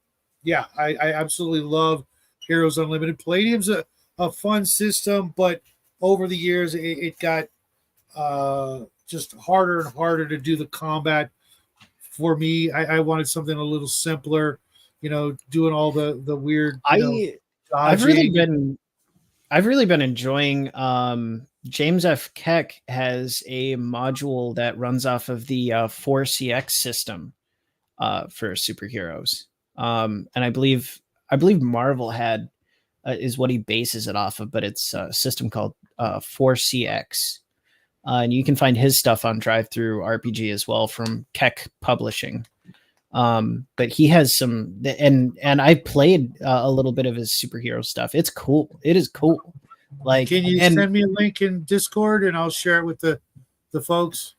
S1: yeah, I absolutely love Heroes Unlimited. Palladium's a fun system, but over the years it got just harder and harder to do the combat for me. I wanted something a little simpler, doing all the weird,
S2: I've really been enjoying James F. Keck has a module that runs off of the 4CX system for superheroes. And I believe Marvel had is what he bases it off of, but it's a system called 4CX. And you can find his stuff on Drive-Thru RPG as well from Keck Publishing. But he has some, and I played a little bit of his superhero stuff. It's cool. It is cool. Like,
S1: can you send me a link in Discord and I'll share it with the folks?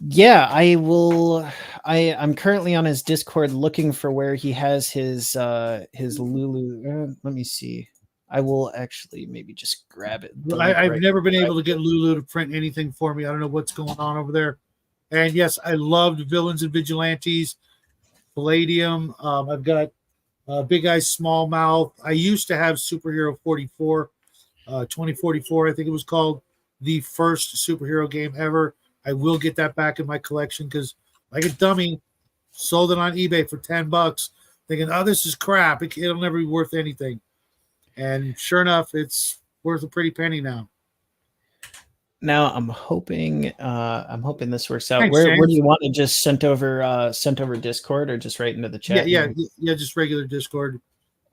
S2: Yeah, I will. I'm currently on his Discord looking for where he has his Lulu. Let me see. I will actually maybe just grab it.
S1: I've never been able to get Lulu to print anything for me. I don't know what's going on over there. And yes, I loved Villains and Vigilantes, Palladium. I've got Big Eyes, Small Mouth. I used to have Superhero 44, 2044, I think it was called, the first superhero game ever. I will get that back in my collection because, like a dummy, sold it on eBay for $10, thinking, "Oh, this is crap. It'll never be worth anything." And sure enough, it's worth a pretty penny now.
S2: Now I'm hoping this works out.
S1: Thanks,
S2: where
S1: James.
S2: do you want it? Just sent over Discord or just right into the chat?
S1: Yeah, just regular Discord.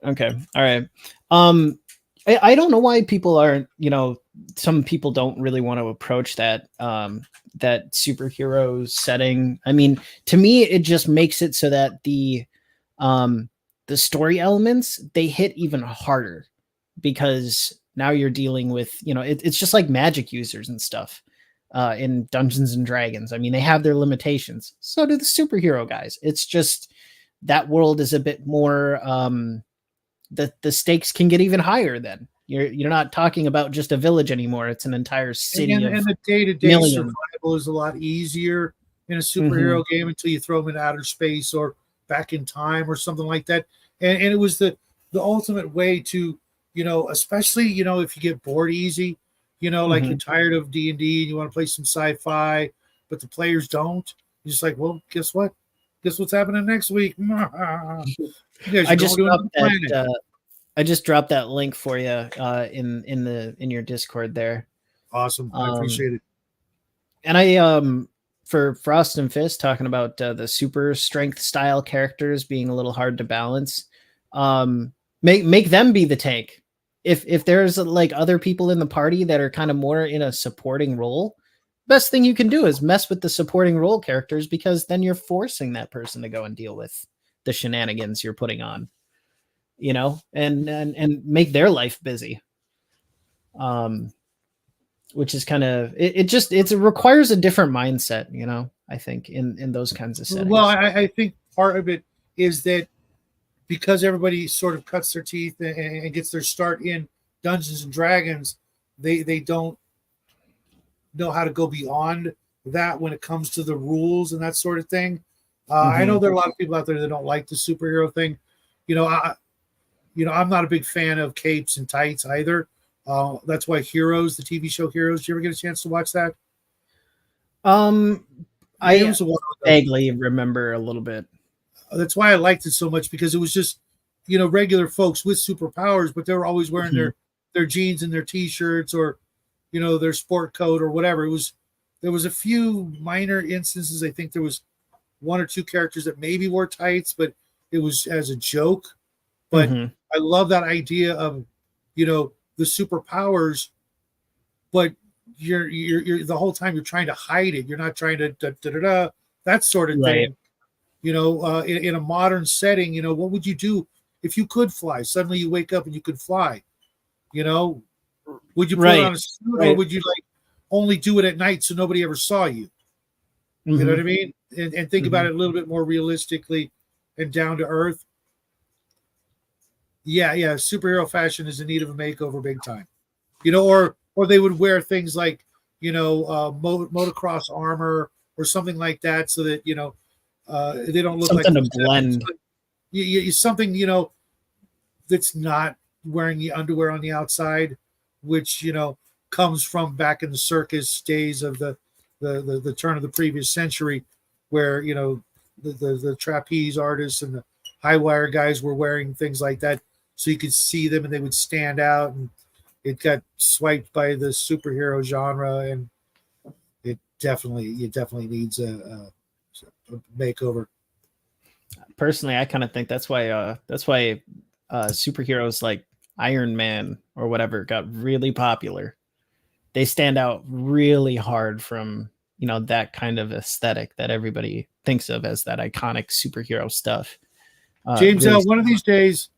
S2: Okay, all right. I don't know why people aren't. Some people don't really want to approach that that superhero setting. I mean, to me, it just makes it so that the story elements, they hit even harder, because now you're dealing with, it's just like Magic users and stuff in Dungeons and Dragons. I mean, they have their limitations. So do the superhero guys. It's just that world is a bit more, the stakes can get even higher then. You're not talking about just a village anymore. It's an entire city. And
S1: the day-to-day survival is a lot easier in a superhero game until you throw them in outer space or back in time or something like that. And it was the ultimate way to, especially, if you get bored easy, like you're tired of D&D and you want to play some sci-fi, but the players don't. You're just like, well, guess what? Guess what's happening next week?
S2: I just dropped that link for you in your Discord there.
S1: Awesome. I appreciate it.
S2: And I for Frost and Fist, talking about the super strength style characters being a little hard to balance, make them be the tank. If there's like other people in the party that are kind of more in a supporting role, best thing you can do is mess with the supporting role characters, because then you're forcing that person to go and deal with the shenanigans you're putting on, and make their life busy. Which is kind of it requires a different mindset, I think in those kinds of settings.
S1: Well, I think part of it is that because everybody sort of cuts their teeth and gets their start in Dungeons and Dragons, they don't know how to go beyond that when it comes to the rules and that sort of thing. I know there are a lot of people out there that don't like the superhero thing. I'm not a big fan of capes and tights either. That's why Heroes, the TV show Heroes, did you ever get a chance to watch that?
S2: I vaguely remember a little bit.
S1: That's why I liked it so much, because it was just, regular folks with superpowers, but they were always wearing their jeans and their t-shirts, or, their sport coat or whatever. There was a few minor instances. I think there was one or two characters that maybe wore tights, but it was as a joke. But I love that idea of, the superpowers, but you're the whole time you're trying to hide it. You're not trying to that sort of thing. In a modern setting, what would you do if you could fly? Suddenly you wake up and you could fly. Would you put it on a suit, or would you only do it at night so nobody ever saw you? You know what I mean? And think about it a little bit more realistically and down to earth. Yeah, superhero fashion is in need of a makeover big time. Or they would wear things like, motocross armor or something like that, so that, they don't look
S2: something
S1: like
S2: to blend.
S1: Something, that's not wearing the underwear on the outside, which, comes from back in the circus days of the turn of the previous century, where, the trapeze artists and the high wire guys were wearing things like that, so you could see them and they would stand out, and it got swiped by the superhero genre, and it definitely needs a makeover.
S2: Personally, I kind of think that's why superheroes like Iron Man or whatever got really popular. They stand out really hard from, that kind of aesthetic that everybody thinks of as that iconic superhero stuff.
S1: James, really one of these days,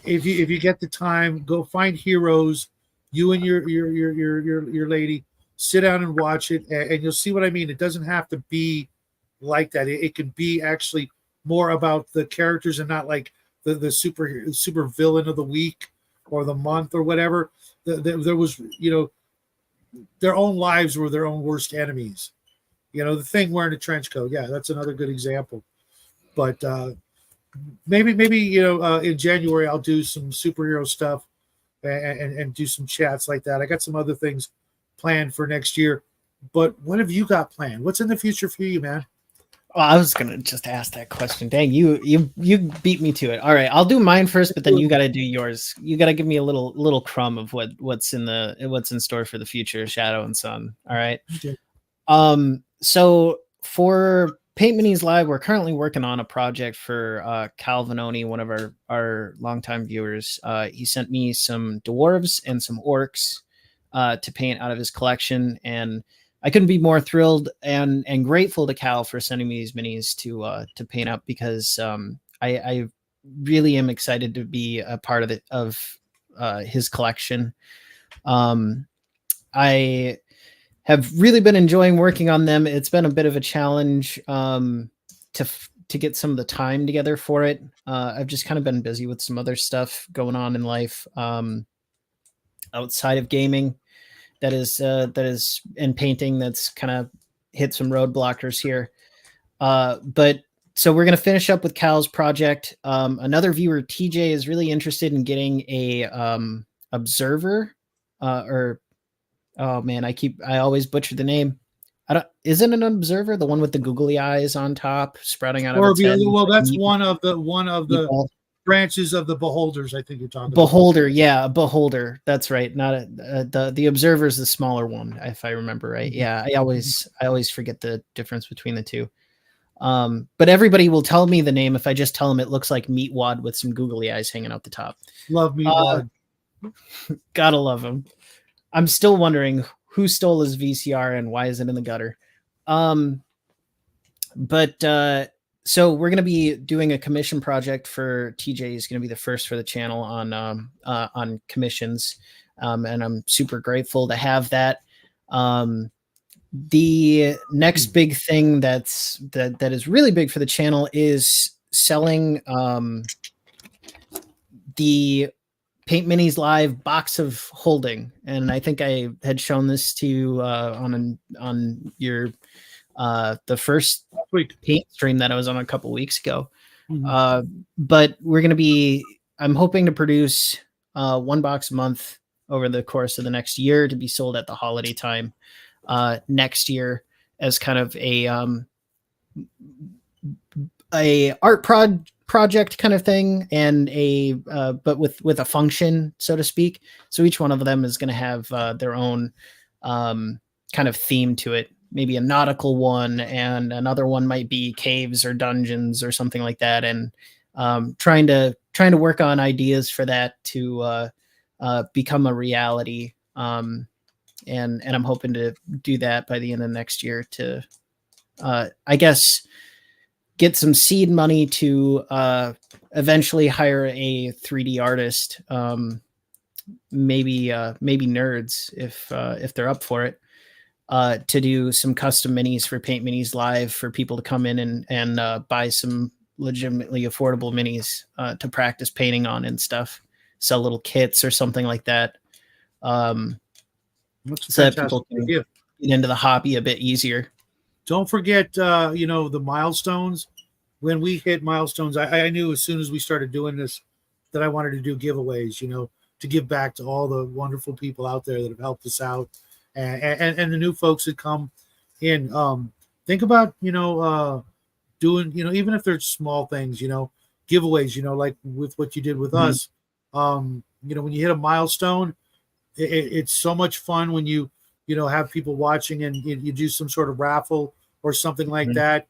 S1: if you get the time, go find Heroes. You and your lady sit down and watch it, and you'll see what I mean. It doesn't have to be like that. It can be actually more about the characters and not like the super villain of the week or the month or whatever. There was, their own lives were their own worst enemies. The Thing wearing a trench coat. Yeah, that's another good example. But maybe in January I'll do some superhero stuff and do some chats like that. I got some other things planned for next year. But what have you got planned? What's in the future for you, man?
S2: Well, I was gonna just ask that question. Dang, you beat me to it. All right, I'll do mine first, but then you got to do yours. You got to give me a little crumb of what's in store for the future, Shadow and Sun. All right.
S1: Okay.
S2: So for Paint Minis Live, we're currently working on a project for Cal Vanoni, one of our longtime viewers. He sent me some dwarves and some orcs to paint out of his collection, and I couldn't be more thrilled and grateful to Cal for sending me these minis to paint up, because I really am excited to be a part of his collection. I have really been enjoying working on them. It's been a bit of a challenge to get some of the time together for it. I've just kind of been busy with some other stuff going on in life outside of gaming. That is in painting, that's kind of hit some roadblockers here. But so we're going to finish up with Cal's project. Another viewer, TJ, is really interested in getting a observer oh man, I always butcher the name. Isn't an observer the one with the googly eyes on top sprouting out of its head?
S1: Well, that's one of the branches of the beholders. I think you're talking
S2: Beholder, yeah, a beholder. That's right. Not the observer is the smaller one, if I remember right. Yeah, I always forget the difference between the two. But everybody will tell me the name if I just tell them it looks like meatwad with some googly eyes hanging out the top.
S1: Love meatwad.
S2: Gotta love him. I'm still wondering who stole his VCR and why is it in the gutter. So we're going to be doing a commission project for TJ. Is going to be the first for the channel on commissions. And I'm super grateful to have that. The next big thing that is really big for the channel is selling the Paint Minis Live box of holding. And I think I had shown this to you on your the first paint stream that I was on a couple weeks ago. But we're going to be, I'm hoping to produce 1 box a month over the course of the next year to be sold at the holiday time next year as kind of a art project kind of thing, and but with a function, so to speak. So each one of them is going to have their own kind of theme to it. Maybe a nautical one, and another one might be caves or dungeons or something like that. And trying to work on ideas for that to become a reality. And I'm hoping to do that by the end of next year to, I guess, get some seed money to eventually hire a 3D artist, maybe nerds if they're up for it, to do some custom minis for Paint Minis Live for people to come in and buy some legitimately affordable minis to practice painting on and stuff. Sell little kits or something like that. So that people can get into the hobby a bit easier.
S1: Don't forget, the milestones. When we hit milestones, I knew as soon as we started doing this that I wanted to do giveaways, to give back to all the wonderful people out there that have helped us out, and the new folks that come in. Think about, doing, even if they're small things, giveaways, like with what you did with us. When you hit a milestone, it's so much fun when you have people watching and you do some sort of raffle or something like that.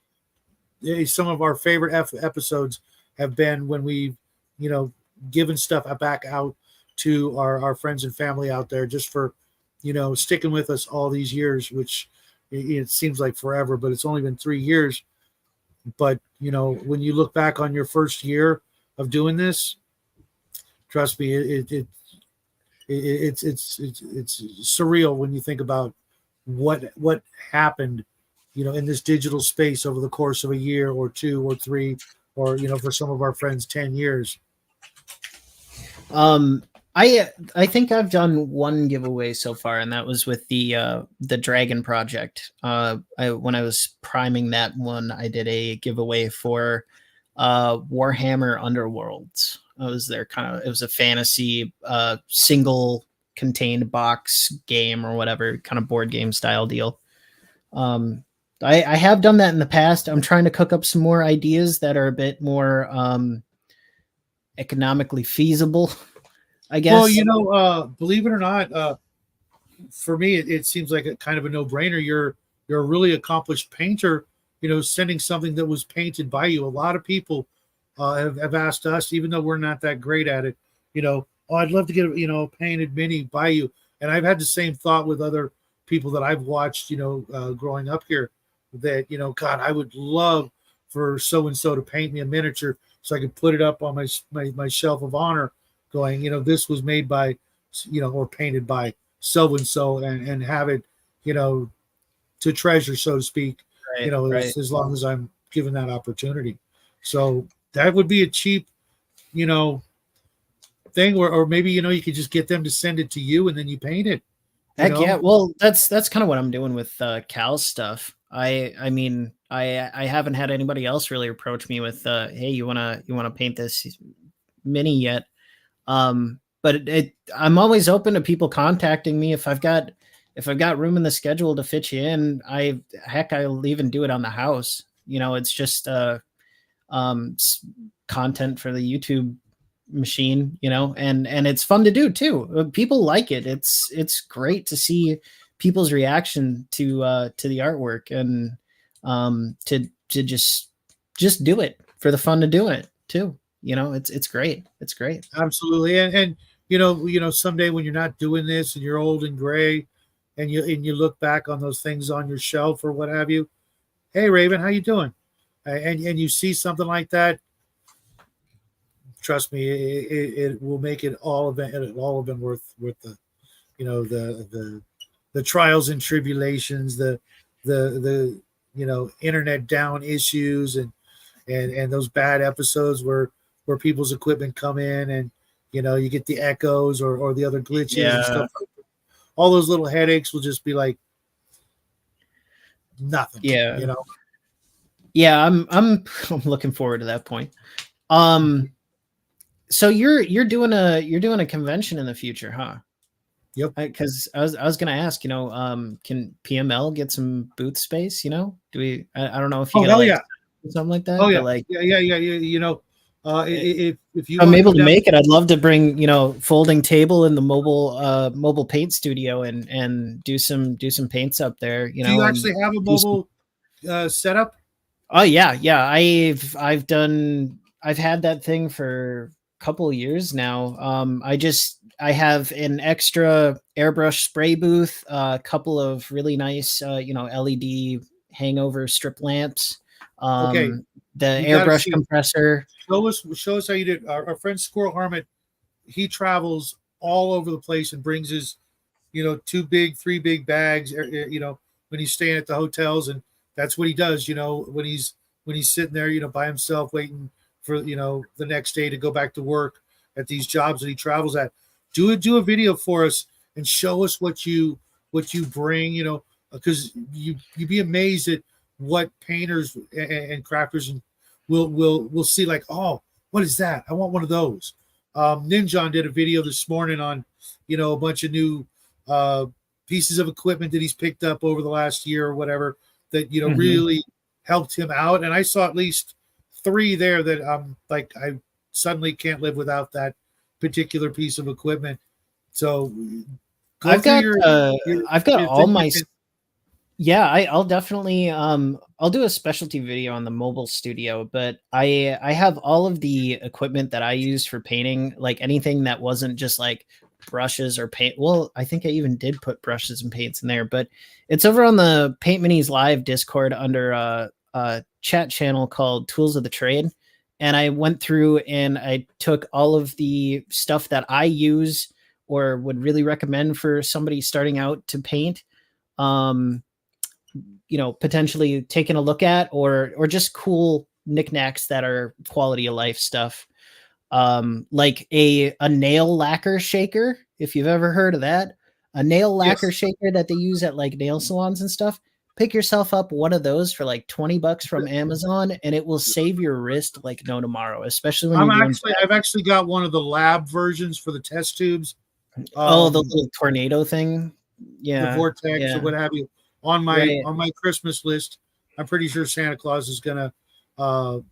S1: Some of our favorite episodes have been when we've given stuff back out to our friends and family out there, just for sticking with us all these years, which it seems like forever, but it's only been 3 years. But when you look back on your first year of doing this, trust me, it's surreal when you think about what happened, in this digital space over the course of a year or 2 or 3, or for some of our friends 10 years.
S2: I think I've done one giveaway so far, and that was with the Dragon Project. When I was priming that one, I did a giveaway for Warhammer Underworlds. It was it was a fantasy single contained box game or whatever, kind of board game style deal. I have done that in the past. I'm trying to cook up some more ideas that are a bit more economically feasible, I guess.
S1: Well, believe it or not, for me, it seems like a kind of a no-brainer. You're a really accomplished painter, sending something that was painted by you. A lot of people have asked us, even though we're not that great at it, I'd love to get a painted mini by you. And I've had the same thought with other people that I've watched, growing up here, that, God, I would love for so-and-so to paint me a miniature so I could put it up on my shelf of honor, going, this was made by, or painted by so-and-so, and have it, to treasure, so to speak,
S2: right.
S1: as long as I'm given that opportunity. So that would be a cheap, thing, or maybe, you could just get them to send it to you and then you paint it.
S2: Heck yeah. Well, that's kind of what I'm doing with Cal's stuff. I mean, I haven't had anybody else really approach me with, hey, you wanna paint this mini yet? But I'm always open to people contacting me if I've got room in the schedule to fit you in. I'll even do it on the house. It's just content for the YouTube machine, you know, and it's fun to do too. People like it. It's great to see people's reaction to the artwork, and to just do it for the fun of doing it too. You know, it's great. It's great.
S1: Absolutely. And someday when you're not doing this and you're old and gray, and you look back on those things on your shelf or what have you, hey Raven, how you doing? And you see something like that, trust me, it will make it all of been worth the, the trials and tribulations, the internet down issues, and those bad episodes where people's equipment come in, and you get the echoes or the other glitches and stuff like that. All those little headaches will just be like nothing.
S2: Yeah. Yeah, I'm looking forward to that point. So you're doing a convention in the future, huh?
S1: Yep.
S2: Because I was gonna ask, can PML get some booth space? Do we? I don't know if you get something like that.
S1: Oh yeah,
S2: like
S1: yeah. If you
S2: I'm
S1: want
S2: able to
S1: down,
S2: make it, I'd love to bring folding table in the mobile paint studio and do some paints up there.
S1: Do you actually have a mobile setup?
S2: Oh yeah. I've had that thing for a couple of years now. I have an extra airbrush spray booth, a couple of really nice LED hangover strip lamps.
S1: Okay.
S2: The airbrush compressor.
S1: Show us how you did. Our friend Squirrel Hermit, he travels all over the place and brings his, 3 big bags, when he's staying at the hotels, and that's what he does, when he's sitting there, by himself waiting for, the next day to go back to work at these jobs that he travels at. Do a video for us and show us what you bring, because you'd be amazed at what painters and crafters and will see, like, oh, what is that? I want one of those. Ninjon did a video this morning on, a bunch of new pieces of equipment that he's picked up over the last year or whatever that, really helped him out. And I saw at least 3 there that like, I suddenly can't live without that particular piece of equipment. So
S2: I've got all my. Yeah, I'll definitely I'll do a specialty video on the mobile studio, but I have all of the equipment that I use for painting, like anything that wasn't just like brushes or paint. Well, I think I even did put brushes and paints in there, but it's over on the Paint Minis Live Discord under a chat channel called Tools of the Trade. And I went through and I took all of the stuff that I use or would really recommend for somebody starting out to paint. Potentially taking a look at, or just cool knickknacks that are quality of life stuff. Like a nail lacquer shaker, if you've ever heard of that, a nail lacquer shaker that they use at like nail salons and stuff. Pick yourself up one of those for like $20 from Amazon, and it will save your wrist like no tomorrow, especially when
S1: I've actually got one of the lab versions for the test tubes.
S2: The little tornado thing. Yeah.
S1: The vortex or what have you. On my Christmas list, I'm pretty sure Santa Claus is gonna
S2: pull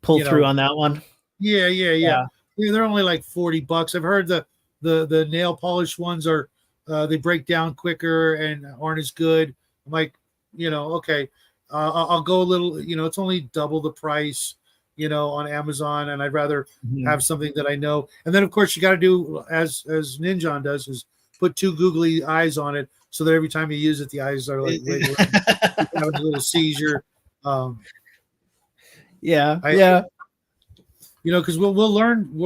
S2: through on that one.
S1: Yeah. They're only like $40. I've heard the nail polish ones are they break down quicker and aren't as good. I'm like, okay, I'll go a little. It's only double the price, on Amazon, and I'd rather have something that I know. And then of course you got to do as Ninjon does, is put 2 googly eyes on it, so that every time you use it, the eyes are like wiggling, having a little seizure. Because we'll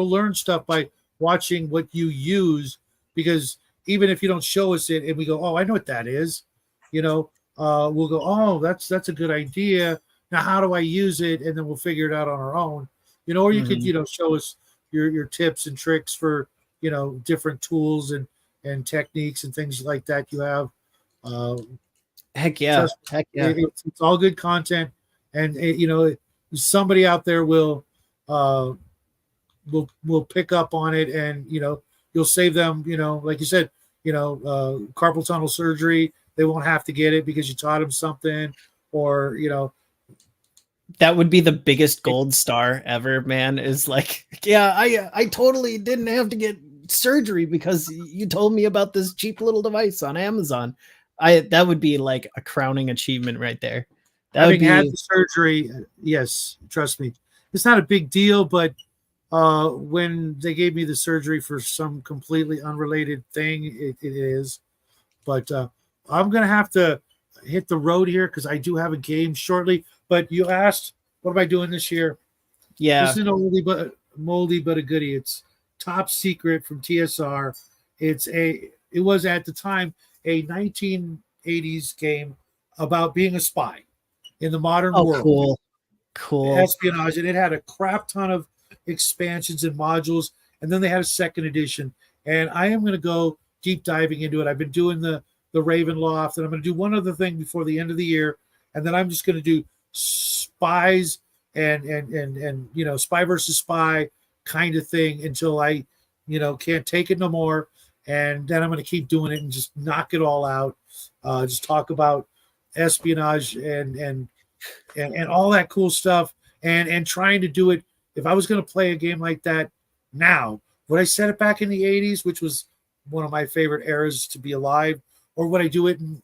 S1: learn stuff by watching what you use, because even if you don't show us it and we go, oh, I know what that is, we'll go, oh, that's a good idea. Now, how do I use it? And then we'll figure it out on our own, or you could, show us your tips and tricks for, different tools and techniques and things like that you have.
S2: Heck yeah.
S1: It's all good content. And, somebody out there will pick up on it, and, you'll save them, like you said, carpal tunnel surgery. They won't have to get it because you taught them something, or,
S2: that would be the biggest gold star ever, man. Is like, yeah, I totally didn't have to get surgery because you told me about this cheap little device on Amazon. That would be like a crowning achievement right there. That would
S1: Having had
S2: be
S1: the surgery, yes, trust me, it's not a big deal. But when they gave me the surgery for some completely unrelated thing, it is. But I'm gonna have to hit the road here because I do have a game shortly. But you asked, what am I doing this year?
S2: yeah.
S1: This is an moldy but a goodie. It's Top Secret from TSR. It was at the time a 1980s game about being a spy in the modern
S2: Oh,
S1: world,
S2: cool.
S1: espionage, and it had a crap ton of expansions and modules. And then they had a second edition, and I am going to go deep diving into it. I've been doing the Raven Loft, and I'm going to do one other thing before the end of the year, and then I'm just going to do spies and spy versus spy kind of thing until I can't take it no more. And then I'm going to keep doing it and just knock it all out. Just talk about espionage and all that cool stuff, and trying to do it. If I was going to play a game like that now, would I set it back in the 80s, which was one of my favorite eras to be alive, or would I do it in,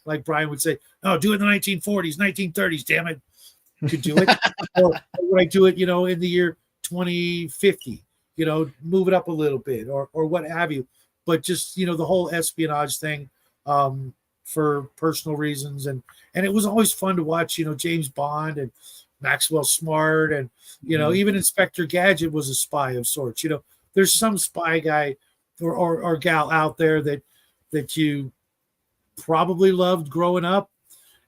S1: like Brian would say, no, do it in the 1940s, 1930s, damn it, could do it. Or would I do it, in the year 2050, move it up a little bit, or what have you. But just, the whole espionage thing, for personal reasons. And it was always fun to watch, James Bond and Maxwell Smart, and, even Inspector Gadget was a spy of sorts. There's some spy guy or gal out there that you probably loved growing up.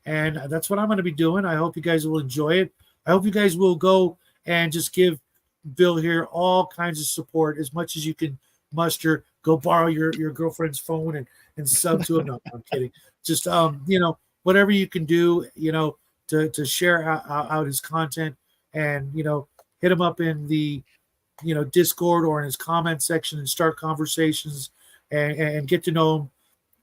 S1: And that's what I'm going to be doing. I hope you guys will enjoy it. I hope you guys will go and just give Bill here all kinds of support as much as you can muster. Go borrow your girlfriend's phone and sub to him. No, I'm kidding. Just whatever you can do, to share out his content, and hit him up in the Discord or in his comment section and start conversations and get to know him.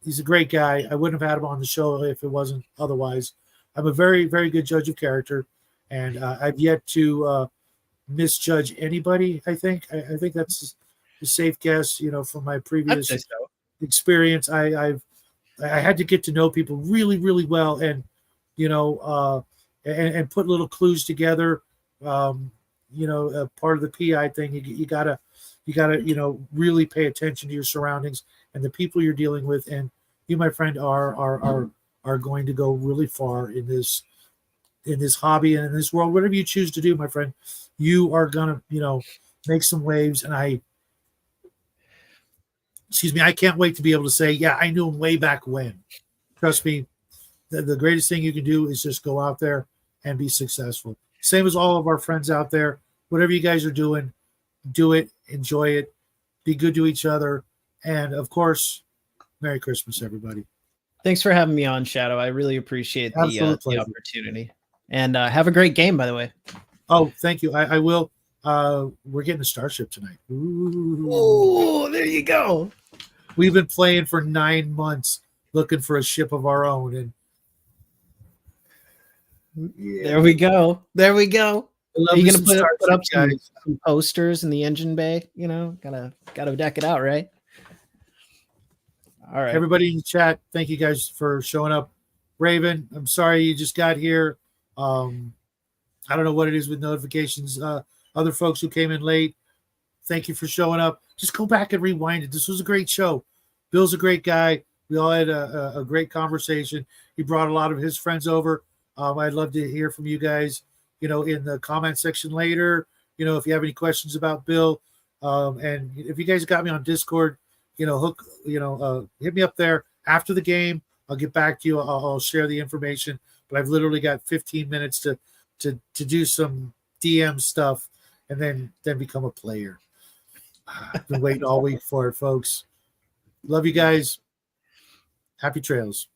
S1: He's a great guy. I wouldn't have had him on the show if it wasn't otherwise. I'm a very, very good judge of character, and I've yet to misjudge anybody. I think that's a safe guess. From my previous experience, I had to get to know people really, really well, and and put little clues together. Part of the PI thing, you gotta really pay attention to your surroundings and the people you're dealing with, and you, my friend, are going to go really far in this hobby and in this world. Whatever you choose to do, my friend, you are gonna make some waves. And I can't wait to be able to say, yeah, I knew him way back when. Trust me, the greatest thing you can do is just go out there and be successful. Same as all of our friends out there. Whatever you guys are doing, do it, enjoy it, be good to each other, and of course, Merry Christmas, everybody.
S2: Thanks for having me on, Shadow. I really appreciate the opportunity. And have a great game, by the way.
S1: Oh, thank you. I will. We're getting a starship tonight. Ooh.
S2: Oh, there you go.
S1: We've been playing for 9 months looking for a ship of our own, and
S2: there we go. Are you gonna put up some posters in the engine bay? Gotta deck it out, right? All right.
S1: Everybody in the chat, thank you guys for showing up. Raven, I'm sorry you just got here. I don't know what it is with notifications. Other folks who came in late, thank you for showing up. Just go back and rewind it. This was a great show. Bill's a great guy. We all had a great conversation. He brought a lot of his friends over. I'd love to hear from you guys, in the comment section later, if you have any questions about Bill. And if you guys got me on Discord, hit me up there after the game. I'll get back to you. I'll share the information, but I've literally got 15 minutes to do some DM stuff and then become a player. I've been waiting all week for it, folks. Love you guys. Happy trails.